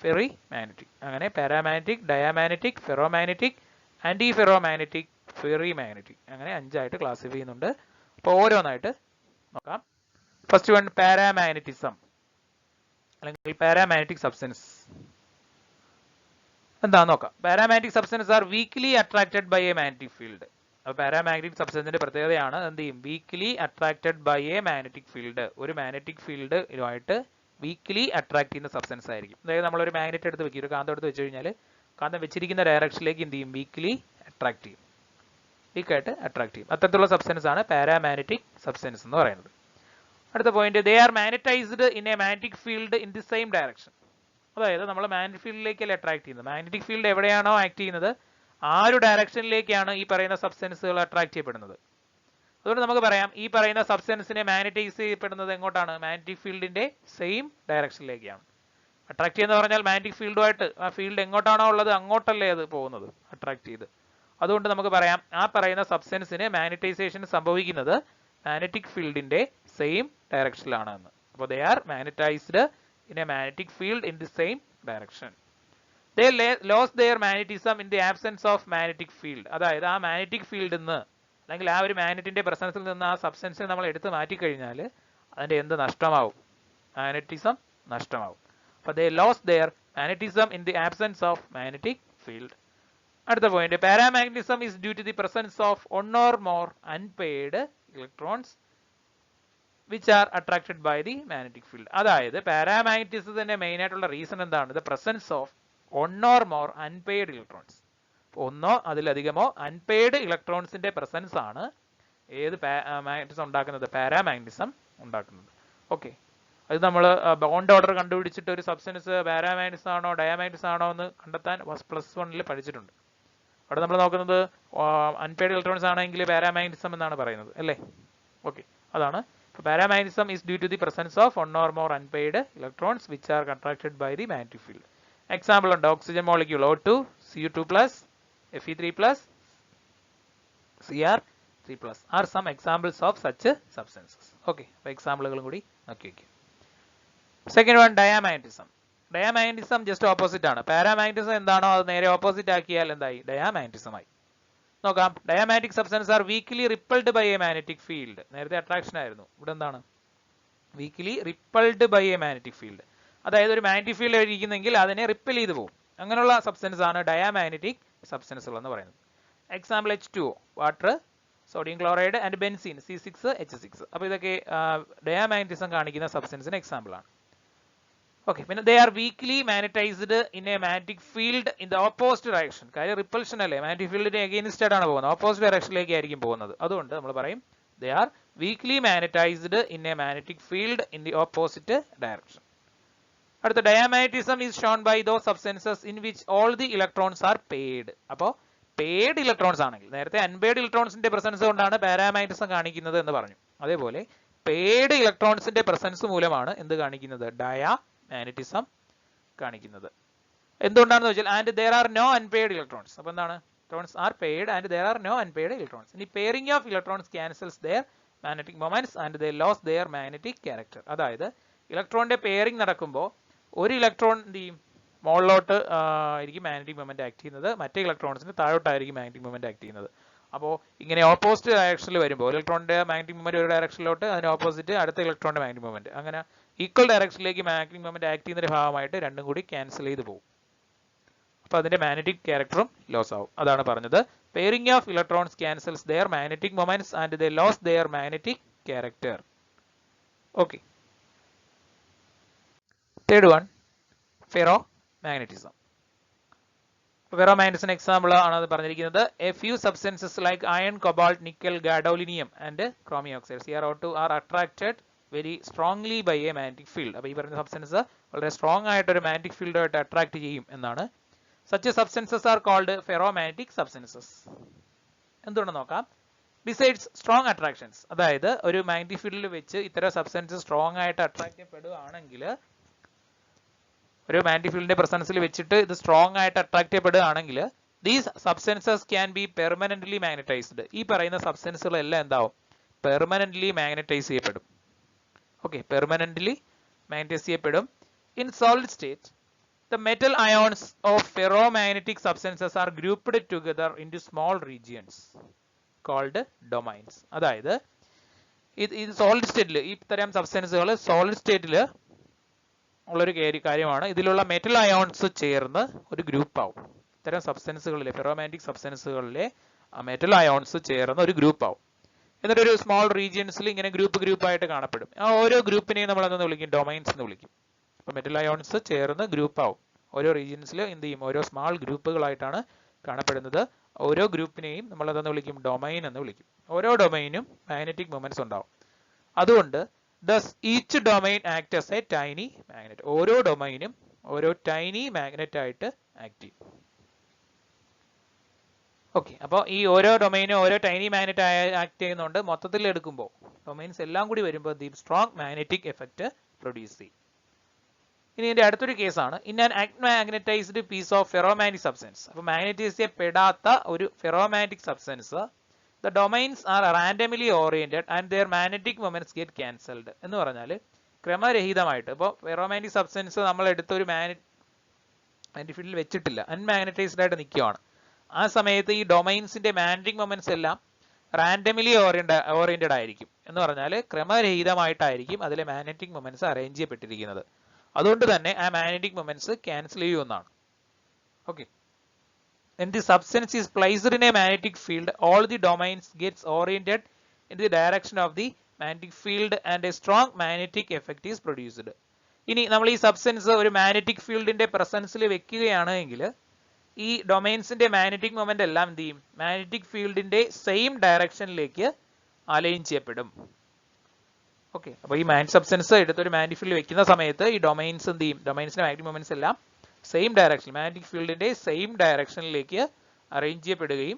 ferrimagnetic. അങ്ങനെ paramagnetic, diamagnetic, ferromagnetic, antiferromagnetic, ferrimagnetic, അങ്ങനെ 5 ആയിട്ട് ക്ലാസിഫൈ ചെയ്യുന്നുണ്ട്. അപ്പോൾ ഓരോന്നായിട്ട് നോക്കാം. ഫസ്റ്റ് വൺ പാരാമാഗ്നറ്റിസം അല്ലെങ്കിൽ പാരാമാഗ്നറ്റിക് സബ്സ്റ്റൻസ് എന്താന്ന് നോക്കാം. Paramagnetic substance are weakly attracted by a magnetic field. അപ്പോൾ പാരാമാഗ്നറ്റിക് സബ്സ്റ്റൻസിന്റെ പ്രത്യേകതയാണ് എന്ത് ചെയ്യും? Weakly attracted by a magnetic field. ഒരു മാഗ്നറ്റിക് ഫീൽഡുമായിട്ട് വീക്ക്ലി അട്രാക്ട് ചെയ്യുന്ന സബ്സ്റ്റൻസ് ആയിരിക്കും. അതായത് നമ്മളൊരു മാഗ്നറ്റ് എടുത്ത് വെക്കും, ഒരു കാന്തം എടുത്ത് വെച്ച് കഴിഞ്ഞാൽ കാന്തം വെച്ചിരിക്കുന്ന ഡയറക്ഷനിലേക്ക് എന്ത് ചെയ്യും? വീക്ക്ലി അട്രാക്ട് ചെയ്യും, വീക്കായിട്ട് അട്രാക്ട് ചെയ്യും. അത്തരത്തിലുള്ള സബ്സ്റ്റൻസ് ആണ് പാരാമാഗ്നറ്റിക് സബ്സ്റ്റൻസ് എന്ന് പറയുന്നത്. അടുത്ത point, they are magnetised in a magnetic field in the same direction. അതായത് നമ്മൾ മാഗ്നറ്റിക് ഫീൽഡിലേക്കല്ലേ അട്രാക്ട് ചെയ്യുന്നത്. മാഗ്നറ്റിക് ഫീൽഡ് എവിടെയാണോ ആക്ട് ചെയ്യുന്നത് ആ ഒരു ഡയറക്ഷനിലേക്കാണ് ഈ പറയുന്ന സബ്സ്റ്റൻസുകൾ അട്രാക്ട് ചെയ്യപ്പെടുന്നത്. അതുകൊണ്ട് നമുക്ക് പറയാം ഈ പറയുന്ന സബ്സ്റ്റൻസിനെ മാഗ്നറ്റൈസ് ചെയ്യപ്പെടുന്നത് എങ്ങോട്ടാണ്? മാഗ്നറ്റിക് ഫീൽഡിന്റെ സെയിം ഡയറക്ഷനിലേക്കാണ്. അട്രാക്ട് ചെയ്യുന്ന പറഞ്ഞാൽ മാഗ്നറ്റിക് ഫീൽഡുമായിട്ട് ആ ഫീൽഡ് എങ്ങോട്ടാണോ ഉള്ളത് അങ്ങോട്ടല്ലേ അത് പോകുന്നത് അട്രാക്ട് ചെയ്ത്. അതുകൊണ്ട് നമുക്ക് പറയാം ആ പറയുന്ന സബ്സ്റ്റൻസിന് മാഗ്നറ്റൈസേഷൻ സംഭവിക്കുന്നത് മാഗ്നറ്റിക് ഫീൽഡിന്റെ സെയിം ഡയറക്ഷനിലാണ് എന്ന്. അപ്പോൾ they are magnetised in a magnetic field in the same direction. They lost their magnetism in the absence of magnetic field. അതായത് ആ മാഗ്നറ്റിക് ഫീൽഡിൽ നിന്ന് അല്ലെങ്കിൽ ആ ഒരു മാഗ്നറ്റിന്റെ പ്രസൻസിൽ നിന്ന് ആ സബ്സ്റ്റൻസിനെ നമ്മൾ എടുത്ത് മാറ്റി കഴിഞ്ഞാൽ അതിന്റെ എന്ത് നഷ്ടമാവും? മാഗ്നറ്റിസം നഷ്ടമാവും. അപ്പോൾ they lost their magnetism in the absence of magnetic field. അടുത്ത point, paramagnetism is due to the presence of one or more unpaired electrons which are attracted by the magnetic field. അതായത് പാരാമാഗ്നറ്റിസത്തിന്റെ മെയിൻ ആയിട്ടുള്ള റീസൺ എന്താണ്? The presence of one or more unpaired electrons. ഒന്നോ അതിലധികമോ അൺപെയ്ഡ് ഇലക്ട്രോൺസിന്റെ പ്രസൻസ് ആണ് ഏത് മാഗ്നറ്റിസം ഉണ്ടാക്കുന്നത്? പാരാമാഗ്നറ്റിസം ഉണ്ടാക്കുന്നത്. ഓക്കെ, അത് നമ്മൾ ബോണ്ട് ഓർഡർ കണ്ടുപിടിച്ചിട്ട് ഒരു സബ്സ്റ്റൻസ് പാരാമാഗ്നറ്റിസം ആണോ ഡയാമാഗ്നറ്റിസം ആണോ എന്ന് കണ്ടെത്താൻ +1 പഠിച്ചിട്ടുണ്ട്. അവിടെ നമ്മൾ നോക്കുന്നത് അൺപെയ്ഡ് ഇലക്ട്രോൺസ് ആണെങ്കിൽ പാരാമാഗ്നറ്റിസം എന്നാണ് പറയുന്നത്, അല്ലേ? ഓക്കെ, അതാണ്. Paramagnetism is due to the presence of one or more unpaired electrons which are attracted by the magnetic field. Example on oxygen molecule O2, Cu2+, Fe3+, Cr3+ are some examples of such substances. Okay, example കൂടി നോക്കി വെക്കുക. Second one, diamagnetism. Diamagnetism just opposite ആണ്. Paramagnetism എന്താണോ അത് നേരെ ഓപ്പോസിറ്റ് ആക്കിയാൽ എന്തായി? ഡയാമാഗ്നറ്റിസം ആയി. നോക്കാം, diamagnetic substance are weakly repelled by a magnetic field. നേരത്തെ അട്രാക്ഷൻ ആയിരുന്നു, ഇവിടെ എന്താണ്? Weakly repelled by a magnetic field. അതായത് ഒരു മാഗ്നറ്റിക് ഫീൽഡ് ഇരിക്കുന്നെങ്കിൽ അതിനെ റിപ്പൽ ചെയ്ത് പോകും. അങ്ങനെയുള്ള സബ്സ്റ്റൻസ് ആണ് ഡയാമാഗ്നറ്റിക് സബ്സ്റ്റൻസുകൾ എന്ന് പറയുന്നത്. Example H2O, water, sodium chloride and benzene C6H6. അപ്പോൾ ഇതൊക്കെ ഡയാമാഗ്നറ്റിസം കാണിക്കുന്ന സബ്സ്റ്റൻസിന് എക്സാമ്പിൾ ആണ്. ഓക്കെ, പിന്നെ they are weakly magnetised in a magnetic field in the opposite direction. കാര്യം റിപ്പൽഷൻ അല്ലേ, മാഗ്നറ്റിക് ഫീൽഡിന് എഗെയിൻസ്റ്റ് ആയിട്ടാണ് പോകുന്നത്, ഓപ്പോസിറ്റ് ഡയറക്ഷനിലേക്ക് ആയിരിക്കും പോകുന്നത്. അതുകൊണ്ട് നമ്മൾ പറയും they are weakly magnetised in a magnetic field in the opposite direction. അടുത്ത diamagnetism is shown by those substances in which all the electrons are paired. അപ്പോൾ പെയ്ഡ് ഇലക്ട്രോൺസ് ആണെങ്കിൽ, നേരത്തെ അൺപെയ്ഡ് ഇലക്ട്രോൺസിന്റെ പ്രസൻസ് കൊണ്ടാണ് പാരാമാഗ്നറ്റിസം കാണിക്കുന്നത് എന്ന് പറഞ്ഞു. അതേപോലെ പെയ്ഡ് ഇലക്ട്രോൺസിന്റെ പ്രസൻസ് മൂലമാണ് എന്ത് കാണിക്കുന്നത്, ഡയാമാഗ്നറ്റിസം കാണിക്കുന്നത്. എന്തുകൊണ്ടാണെന്ന് വെച്ചാൽ and there are no unpaired electrons. അപ്പോൾ എന്താണ്, electrons are paid and there are no unpaired electrons. ഇനി pairing of electrons ക്യാൻസൽസ് their magnetic moments and they lost their magnetic character. അതായത് ഇലക്ട്രോണിന്റെ പെയറിംഗ് നടക്കുമ്പോൾ ഒരു ഇലക്ട്രോൺ എന്ത് ചെയ്യും, മുകളിലോട്ട് ആയിരിക്കും മാഗ്നറ്റിക് മൊമെന്റ് ആക്ട് ചെയ്യുന്നത്, മറ്റേ ഇലക്ട്രോൺസിന് താഴോട്ടായിരിക്കും മാഗ്നറ്റിക് മൊമെന്റ് ആക്ട് ചെയ്യുന്നത്. അപ്പോൾ ഇങ്ങനെ ഓപ്പോസിറ്റ് ഡയറക്ഷനിൽ വരുമ്പോൾ ഇലക്ട്രോണിന്റെ മാഗ്നറ്റിക് മൊമെന്റ് ഒരു ഡയറക്ഷനിലോട്ട്, അതിന് ഓപ്പോസിറ്റ് അടുത്ത ഇലക്ട്രോണിന്റെ മാഗ്നറ്റിക് മൊമെന്റ്, അങ്ങനെ ഈക്വൽ ഡയറക്ഷനിലേക്ക് മാഗ്നറ്റിക് മൊമെന്റ് ആക്ട് ചെയ്യുന്നതിന്റെ ഭാഗമായിട്ട് രണ്ടും കൂടി ക്യാൻസൽ ചെയ്ത് പോകും. അപ്പോൾ അതിന്റെ മാഗ്നറ്റിക് ക്യാരക്ടറും ലോസ് ആവും. അതാണ് പറഞ്ഞത്, pairing of electrons ക്യാൻസൽസ് their magnetic moments and they lost their magnetic character. Okay. Third one, ferromagnetism. Ferromagnetism example ആണ് അത് പറഞ്ഞിരിക്കുന്നത്. A few substances like iron, cobalt, nickel, gadolinium and chromium oxides are attracted very strongly by a magnetic field. അപ്പോൾ ഈ പറഞ്ഞ സബ്സ്റ്റൻസ് വളരെ സ്ട്രോങ് ആയിട്ട് ഒരു മാഗ്നറ്റിക് ഫീൽഡായിട്ട് അട്രാക്ട് ചെയ്യും എന്നാണ്. Such substances are called ferromagnetic substances. എന്തുകൊണ്ടെന്ന് നോക്കാം. Besides strong attractions, അതായത് ഒരു മാഗ്നറ്റിക് ഫീൽഡിൽ വെച്ച് ഇത്തരം സബ്സ്റ്റൻസ് സ്ട്രോങ് ആയിട്ട് അട്രാക്ട് ചെയ്യപ്പെടുകയാണെങ്കിൽ, ഒരു മാഗ്നറ്റിക് ഫീൽഡിന്റെ പ്രസൻസിൽ വെച്ചിട്ട് ഇത് സ്ട്രോങ് ആയിട്ട് അട്രാക്ട് ചെയ്യപ്പെടുകയാണെങ്കിൽ, these substances can be permanently magnetised. ഈ പറയുന്ന സബ്സ്റ്റൻസുകളെല്ലാം എന്താവും, പെർമനന്റ്ലി മാഗ്നറ്റൈസ് ചെയ്യപ്പെടും. ഓക്കെ, പെർമനന്റ്ലി മാഗ്നറ്റൈസ് ചെയ്യപ്പെടും. In solid state the metal ions of ferromagnetic substances are grouped together into small regions called domains. അതായത് ഇത് സോളിഡ് സ്റ്റേറ്റിൽ ഈ തരം സബ്സ്റ്റൻസുകൾ സോളിഡ് സ്റ്റേറ്റിൽ ഉള്ളൊരു കാര്യമാണ്. ഇതിലുള്ള മെറ്റൽ അയോൺസ് ചേർന്ന് ഒരു ഗ്രൂപ്പ് ആവും. ഇത്തരം സബ്സ്റ്റൻസുകളിലെ ഫെറോമാഗ്നറ്റിക് സബ്സ്റ്റൻസുകളിലെ മെറ്റൽ അയോൺസ് ചേർന്ന് ഒരു ഗ്രൂപ്പ് ആവും. എന്നിട്ട് ഒരു സ്മോൾ റീജിയൻസിൽ ഇങ്ങനെ ഗ്രൂപ്പ് ആയിട്ട് കാണപ്പെടും. ആ ഓരോ ഗ്രൂപ്പിനെയും നമ്മൾ എന്തെന്ന് വിളിക്കും, ഡൊമൈൻസ് എന്ന് വിളിക്കും. അപ്പോൾ മെറ്റൽ അയോൺസ് ചേർന്ന് ഗ്രൂപ്പ് ആവും. ഓരോ റീജിയൻസിൽ എന്ത് ചെയ്യും, ഓരോ സ്മാൾ ഗ്രൂപ്പുകളായിട്ടാണ് കാണപ്പെടുന്നത്. ഓരോ ഗ്രൂപ്പിനെയും നമ്മൾ എന്തെന്ന് വിളിക്കും, ഡൊമൈൻ എന്ന് വിളിക്കും. ഓരോ ഡൊമൈനും മാഗ്നറ്റിക് മൊമെന്റ്സ് ഉണ്ടാവും. അതുകൊണ്ട് thus each domain act as a tiny magnet. ഓരോ ഡൊമൈനും ഓരോ ടൈനി മാഗ്നറ്റ് ആയിട്ട് ആക്ട് ചെയ്യും. ഓക്കെ, അപ്പോൾ ഈ ഓരോ ഡൊമൈനും ഓരോ ടൈനി മാഗ്നറ്റ് ആക്ട് ചെയ്യുന്നുണ്ട്. മൊത്തത്തിൽ എടുക്കുമ്പോൾ ഡൊമൈൻസ് എല്ലാം കൂടി വരുമ്പോൾ the strong magnetic effect produce ചെയ്യും. ഇനി ഇതിന്റെ അടുത്തൊരു കേസാണ് in an unmagnetised piece of ferromagnetic substance. അപ്പോൾ മാഗ്നറ്റൈസ് ചെയ്യപ്പെടാത്ത ഒരു ferromagnetic substance, the domains are randomly oriented and their magnetic moments get cancelled. എന്ന് പറഞ്ഞാൽ ക്രമരഹിതമായിട്ട്, ഇപ്പോൾ ഫെറോമാഗ്നറ്റിക് സബ്സ്റ്റൻസ് നമ്മൾ എടുത്തൊരു മാഗ്നറ്റിക് ഫീൽഡിൽ വെച്ചിട്ടില്ല, അൺമാഗ്നറ്റൈസ്ഡ് ആയിട്ട് നിൽക്കുകയാണ്. ആ സമയത്ത് ഈ ഡൊമൈൻസിന്റെ മാഗ്നറ്റിക് മൊമെന്റ്സ് എല്ലാം റാൻഡംലി ഓറിയന്റഡ് ആയിരിക്കും. എന്ന് പറഞ്ഞാൽ ക്രമരഹിതമായിട്ടായിരിക്കും അതിലെ മാഗ്നറ്റിക് മൊമെന്റ്സ് അറേഞ്ച് ചെയ്യപ്പെട്ടിരിക്കുന്നത്. അതുകൊണ്ട് തന്നെ ആ മാഗ്നറ്റിക് മൊമെന്റ്സ് ക്യാൻസൽ ചെയ്യുമെന്നാണ്. Okay, when the substance is placed in a magnetic field, all the domains gets oriented in the direction of the magnetic field and a strong magnetic effect is produced. ഇനി നമ്മൾ ഈ സബ്സ്റ്റൻസ് ഒരു മാഗ്നറ്റിക് ഫീൽഡിന്റെ പ്രസൻസിൽ വെക്കുകയാണ് എങ്കിൽ ഈ ഡൊമൈൻസിന്റെ മാഗ്നറ്റിക് മൊമെന്റ് എല്ലാം എന്ത് ചെയ്യും, മാഗ്നറ്റിക് ഫീൽഡിന്റെ സെയിം ഡയറക്ഷനിലേക്ക് അലൈൻ ചെയ്യപ്പെടും. ഓക്കെ, അപ്പോൾ ഈ മാഗ്നറ്റിക് സബ്സ്റ്റൻസ് എടുത്തൊരു മാഗ്നറ്റിക് ഫീൽഡിൽ വെക്കുന്ന സമയത്ത് ഈ ഡൊമൈൻസ് എന്ത് ചെയ്യും, ഡൊമൈൻസിന്റെ മാഗ്നറ്റിക് മൊമെന്റ്സ് എല്ലാം സെയിം ഡയറക്ഷൻ, മാഗ്നറ്റിക് ഫീൽഡിന്റെ സെയിം ഡയറക്ഷനിലേക്ക് അറേഞ്ച് ചെയ്യപ്പെടുകയും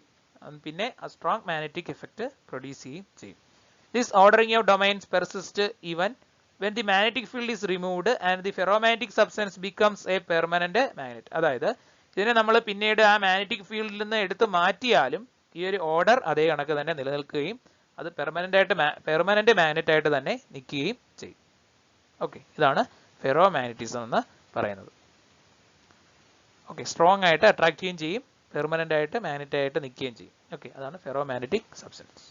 പിന്നെ സ്ട്രോങ് മാഗ്നറ്റിക് എഫക്റ്റ് പ്രൊഡ്യൂസ് ചെയ്യും. This ordering of domains persist even when the magnetic field is removed and the ferromagnetic substance becomes a permanent magnet. അതായത് ഇതിനെ നമ്മൾ പിന്നീട് ആ മാഗ്നറ്റിക് ഫീൽഡിൽ നിന്ന് എടുത്ത് മാറ്റിയാലും ഈ ഒരു ഓർഡർ അതേ കണക്ക് തന്നെ നിലനിൽക്കുകയും അത് പെർമനന്റ് മാഗ്നറ്റ് ആയിട്ട് തന്നെ നിൽക്കുകയും ചെയ്യും. ഓക്കെ, ഇതാണ് ഫെറോമാഗ്നറ്റിസം എന്ന് പറയുന്നത്. ഓക്കെ, സ്ട്രോങ് ആയിട്ട് അട്രാക്ട് ചെയ്യുകയും ചെയ്യും, പെർമനന്റ് ആയിട്ട് മാഗ്നറ്റ് ആയിട്ട് നിൽക്കുകയും ചെയ്യും. ഓക്കെ, അതാണ് ferromagnetic substance.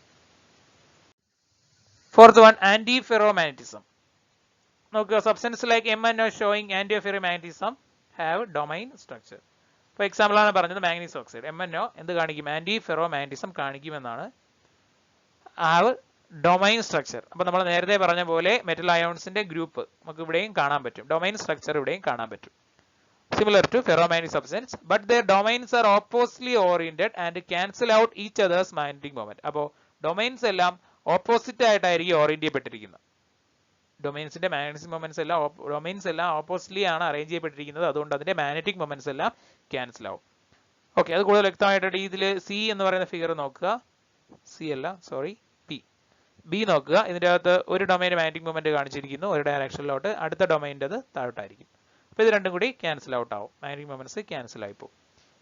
Fourth one, antiferromagnetism. നോക്കുക, substance like MnO showing antiferromagnetism have domain structure. ഇപ്പോൾ എക്സാമ്പിളാണ് പറഞ്ഞത് മാഗ്നീസ് ഓക്സൈഡ് MnO എന്ത് കാണിക്കും? ആന്റി ഫെറോ മാഗ്നറ്റിസം കാണിക്കുമെന്നാണ് ഡൊമൈൻ സ്ട്രക്ചർ. അപ്പോൾ നമ്മൾ നേരത്തെ പറഞ്ഞ പോലെ മെറ്റൽ അയോൺസിന്റെ ഗ്രൂപ്പ് നമുക്ക് ഇവിടെയും കാണാൻ പറ്റും. ഡൊമൈൻ സ്ട്രക്ചർ ഇവിടെയും കാണാൻ പറ്റും. Similar to ferromagnetic substance, but their domains are oppositely oriented and cancel out each other's magnetic moment. അപ്പോൾ ഡൊമൈൻസ് എല്ലാം ഓപ്പോസിറ്റ് ആയിട്ടായിരിക്കും ഓറിയന്റ് ചെയ്യപ്പെട്ടിരിക്കുന്നത്. ഡൊമൈൻസിന്റെ മാഗ്നറ്റിക് മൊമെന്റ്സ് എല്ലാം ഓപ്പോസിറ്റ്ലി ആണ് അറേഞ്ച് ചെയ്യപ്പെട്ടിരിക്കുന്നത്. അതുകൊണ്ട് അതിന്റെ മാഗ്നറ്റിക് മൊമെന്റ്സ് എല്ലാം ക്യാൻസൽ ആവും. ഓക്കെ, അത് കൂടുതൽ വ്യക്തമായിട്ട് ഇതിൽ സി എന്ന് പറയുന്ന ഫിഗർ നോക്കുക. സി അല്ല, സോറി, ബി നോക്കുക. ഇതിൻ്റെ അകത്ത് ഒരു ഡൊമൈൻ്റെ മാഗ്നറ്റിക് മൊമെന്റ് കാണിച്ചിരിക്കുന്നു ഒരു ഡയറക്ഷനിലോട്ട്, അടുത്ത ഡൊമൈൻ്റെ അത് താഴോട്ടായിരിക്കും. അപ്പോൾ ഇത് രണ്ടും കൂടി ക്യാൻസൽ ഔട്ട് ആവും, മാഗ്നറ്റിക് മൊമെന്റ്സ് ക്യാൻസൽ ആയിപ്പോവും.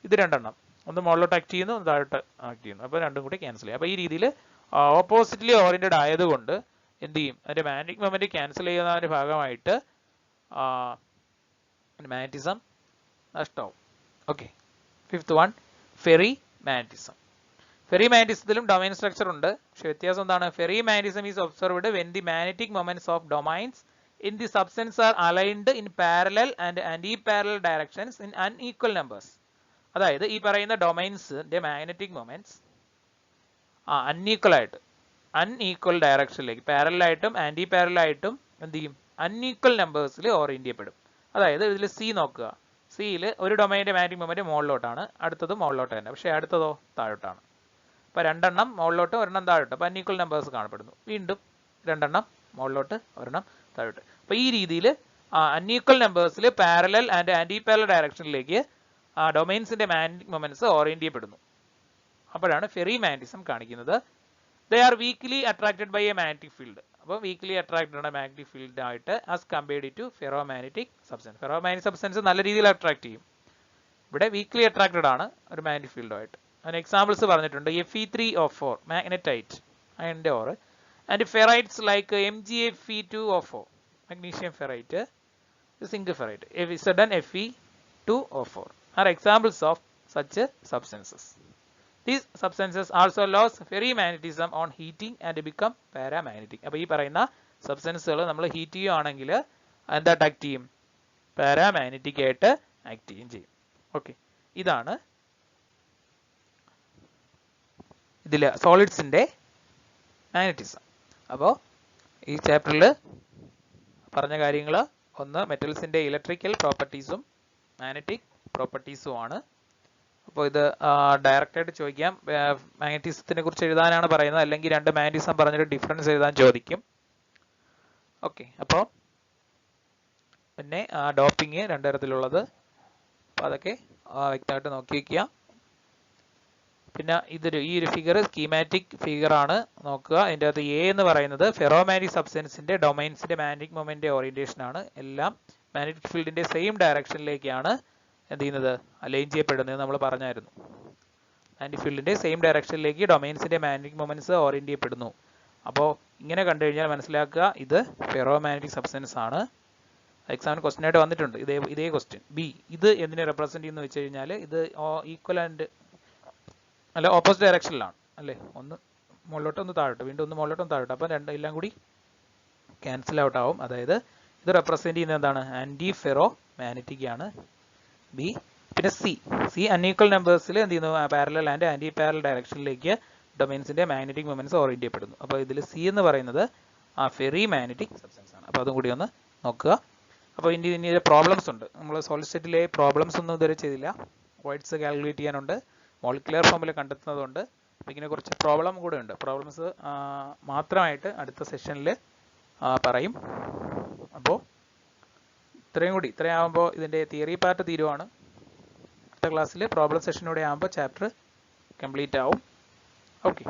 ഇത് രണ്ടെണ്ണം, ഒന്ന് മുകളിലോട്ട് ആക്ട് ചെയ്യുന്നു, ഒന്ന് താഴോട്ട് ആക്ട് ചെയ്യുന്നു. അപ്പോൾ രണ്ടും കൂടി ക്യാൻസൽ ചെയ്യും. അപ്പോൾ ഈ രീതിയിൽ ഓപ്പോസിറ്റ്ലി ഓറിയന്റഡ് ആയതുകൊണ്ട് എന്ത് ചെയ്യും? അതിന്റെ മാഗ്നറ്റിക് മൊമെന്റ് ക്യാൻസൽ ചെയ്യുന്നതിന്റെ ഭാഗമായിട്ട് മാഗ്നറ്റിസം നഷ്ടമാവും. Okay, fifth one, ferrimagnetism. ഫെറി മാഗ്നറ്റിസത്തിലും ഡൊമൈൻ സ്ട്രക്ചർ ഉണ്ട്. പക്ഷെ വ്യത്യാസം എന്താണ്? Ferrimagnetism is observed when the magnetic moments of domains in the substance are aligned in parallel and anti-parallel directions in unequal numbers. അതായത് ഈ പറയുന്ന ഡൊമൈൻസിന്റെ മാഗ്നറ്റിക് മൊമെന്റ്സ് അൺഈക്വൽ ഡയറക്ഷനിലേക്ക് പാരലായിട്ടും ആന്റി പാരലായിട്ടും എന്ത് ചെയ്യും? അൺഈക്വൽ നമ്പേഴ്സിൽ ഓറിയന്റ് ചെയ്യപ്പെടും. അതായത് ഇതിൽ സി നോക്കുക. സിയിൽ ഒരു ഡൊമൈൻ്റെ മാഗ്നറ്റിക് മൊമെന്റ് മുകളിലോട്ടാണ്, അടുത്തത് മുകളിലോട്ട് തന്നെ, പക്ഷേ അടുത്തതോ താഴോട്ടാണ്. അപ്പോൾ രണ്ടെണ്ണം മുകളിലോട്ട് ഒരെണ്ണം താഴോട്ട്, അപ്പോൾ അൺഈക്വൽ നമ്പേഴ്സ് കാണപ്പെടുന്നു. വീണ്ടും രണ്ടെണ്ണം മുകളിലോട്ട് ഒരെണ്ണം താഴോട്ട്. അപ്പോൾ ഈ രീതിയിൽ അൺഈക്വൽ നമ്പേഴ്സിൽ പാരലൽ ആൻഡ് ആന്റി പാരലൽ ഡയറക്ഷനിലേക്ക് ഡൊമൈൻസിന്റെ മാഗ്നറ്റിക് മൊമെന്റ്സ് ഓറിയന്റ് ചെയ്യപ്പെടുന്നു. അപ്പോഴാണ് ഫെറി മാഗ്നറ്റിസം കാണിക്കുന്നത്. They are weakly attracted by a magnetic field. അപ്പോൾ വീക്ക്ലി അട്രാക്റ്റഡ് ആണ് മാഗ്നറ്റിക് ഫീൽഡ് ആയിട്ട് as compared to ferromagnetic substance. Ferromagnetic substance നല്ല രീതിയിൽ അട്രാക്ട് ചെയ്യും. ഇവിടെ വീക്ക്ലി അട്രാക്റ്റഡ് ആണ് ഒരു മാഗ്നറ്റിക് ഫീൽഡുമായിട്ട്. അതിന് എക്സാമ്പിൾസ് പറഞ്ഞിട്ടുണ്ട്. Fe3O4 മാഗ്നറ്റൈറ്റ് അയണിന്റെ or, and ferrites like MgFe2O4 magnesium ferrite, zinc ferrite, Zn Fe2O4 are examples of such substances. These substances also lose ferrimagnetism on heating and become paramagnetic. അപ്പോൾ ഈ പറയുന്ന സബ്സ്റ്റൻസുകൾ നമ്മൾ ഹീറ്റ് ചെയ്യുകയാണെങ്കിൽ എന്താ ആക്ട് ചെയ്യും? പാരാമാഗ്നറ്റിക് ആയിട്ട് ആക്ട് ചെയ്യും. ഓക്കെ, ഇതാണ് ഇതിൽ സോളിഡ്സിന്റെ മാഗ്നറ്റിസം. അപ്പോൾ ഈ ചാപ്റ്ററിൽ പറഞ്ഞ കാര്യങ്ങൾ ഒന്ന് മെറ്റൽസിന്റെ ഇലക്ട്രിക്കൽ പ്രോപ്പർട്ടീസും മാഗ്നറ്റിക് പ്രോപ്പർട്ടീസും ആണ്. അപ്പോൾ ഇത് ഡയറക്റ്റ് ആയിട്ട് ചോദിക്കാം. മാഗ്നറ്റിസത്തിനെ കുറിച്ച് എഴുതാനാണ് പറയുന്നത്, അല്ലെങ്കിൽ രണ്ട് മാഗ്നറ്റിസം പറഞ്ഞിട്ട് ഡിഫറൻസ് എഴുതാൻ ചോദിക്കും. ഓക്കെ, അപ്പോൾ പിന്നെ ഡോപ്പിംഗ് രണ്ട് തരത്തിലുള്ളത്, അപ്പോൾ അതൊക്കെ വ്യക്തമായിട്ട് നോക്കി വയ്ക്കുക. പിന്നെ ഈ ഒരു ഫിഗർ സ്കീമാറ്റിക് ഫിഗർ ആണ് നോക്കുക. അതിൻ്റെ അകത്ത് എ എന്ന് പറയുന്നത് ഫെറോമാഗ്നറ്റിക് സബ്സ്റ്റൻസിന്റെ ഡൊമൈൻസിന്റെ മാഗ്നറ്റിക് മൊമെന്റ് ഓറിയന്റേഷൻ ആണ്. എല്ലാം മാഗ്നറ്റിക് ഫീൽഡിന്റെ സെയിം ഡയറക്ഷനിലേക്കാണ് എന്ത് ചെയ്യുന്നത്? അലൈൻ ചെയ്യപ്പെടുന്നത് നമ്മൾ പറഞ്ഞായിരുന്നു. മാഗ്നറ്റിക് ഫീൽഡിന്റെ സെയിം ഡയറക്ഷനിലേക്ക് ഡൊമൈൻസിന്റെ മാഗ്നറ്റിക് മൊമെന്റ്സ് ഓറിയന്റ് ചെയ്യപ്പെടുന്നു. അപ്പോൾ ഇങ്ങനെ കണ്ടു കഴിഞ്ഞാൽ മനസ്സിലാക്കുക ഇത് ഫെറോമാഗ്നറ്റിക് സബ്സ്റ്റൻസ് ആണ്. എക്സാമിന് ക്വസ്റ്റ്യൻ ആയിട്ട് വന്നിട്ടുണ്ട് ഇതേ ക്വസ്റ്റ്യൻ. ബി, ഇത് എന്തിനെ റെപ്രസെന്റ് ചെയ്യുന്നു വെച്ച് കഴിഞ്ഞാൽ ഇത് ഈക്വൽ ആൻഡ് അല്ല ഓപ്പോസിറ്റ് ഡയറക്ഷനിലാണ് അല്ലേ? ഒന്ന് മുകളിലോട്ട് ഒന്ന് താഴോട്ട്, വീണ്ടും ഒന്ന് മുകളിലോട്ട് ഒന്ന് താഴോട്ട്. അപ്പം എല്ലാം കൂടി ക്യാൻസൽ ഔട്ട് ആവും. അതായത് ഇത് റെപ്രസെന്റ് ചെയ്യുന്നത് എന്താണ്? ആന്റി ഫെറോ മാഗ്നറ്റിക് ആണ്. ബി, പിന്നെ സി അൺഈക്വൽ നമ്പേഴ്സിൽ എന്ത് ചെയ്യുന്നു? പാരലൽ ആൻഡ് ആന്റി പാരലൽ ഡയറക്ഷനിലേക്ക് ഡൊമൈൻസിന്റെ മാഗ്നറ്റിക് മൊമെന്റ്സ് ഓറിയന്റ് ചെയ്യപ്പെടുന്നു. അപ്പോൾ ഇതിൽ സി എന്ന് പറയുന്നത് ഫെറി മാഗ്നറ്റിക് സബ്സ്റ്റൻസ് ആണ്. അപ്പോൾ അതും കൂടി ഒന്ന് നോക്കുക. അപ്പോൾ ഇനി പ്രോബ്ലംസ് ഉണ്ട്. നമ്മൾ സോളിഡ് സ്റ്റേറ്റിലെ പ്രോബ്ലംസ് ഒന്നും ഇതുവരെ ചെയ്തില്ല. വോയിഡ്സ് കാൽക്കുലേറ്റ് ചെയ്യാനുണ്ട്, മോളിക്കുലർ ഫോമിൽ കണ്ടെത്തുന്നതുകൊണ്ട്. അപ്പോൾ ഇങ്ങനെ കുറച്ച് പ്രോബ്ലം കൂടെ ഉണ്ട്. പ്രോബ്ലംസ് മാത്രമായിട്ട് അടുത്ത സെഷനിൽ പറയും. അപ്പോൾ ഇത്രയാകുമ്പോൾ ഇതിൻ്റെ തിയറി പാർട്ട് തീരുവാണ്. അടുത്ത ക്ലാസ്സിൽ പ്രോബ്ലം സെഷനോടെ ആകുമ്പോൾ ചാപ്റ്റർ കംപ്ലീറ്റ് ആവും. ഓക്കെ.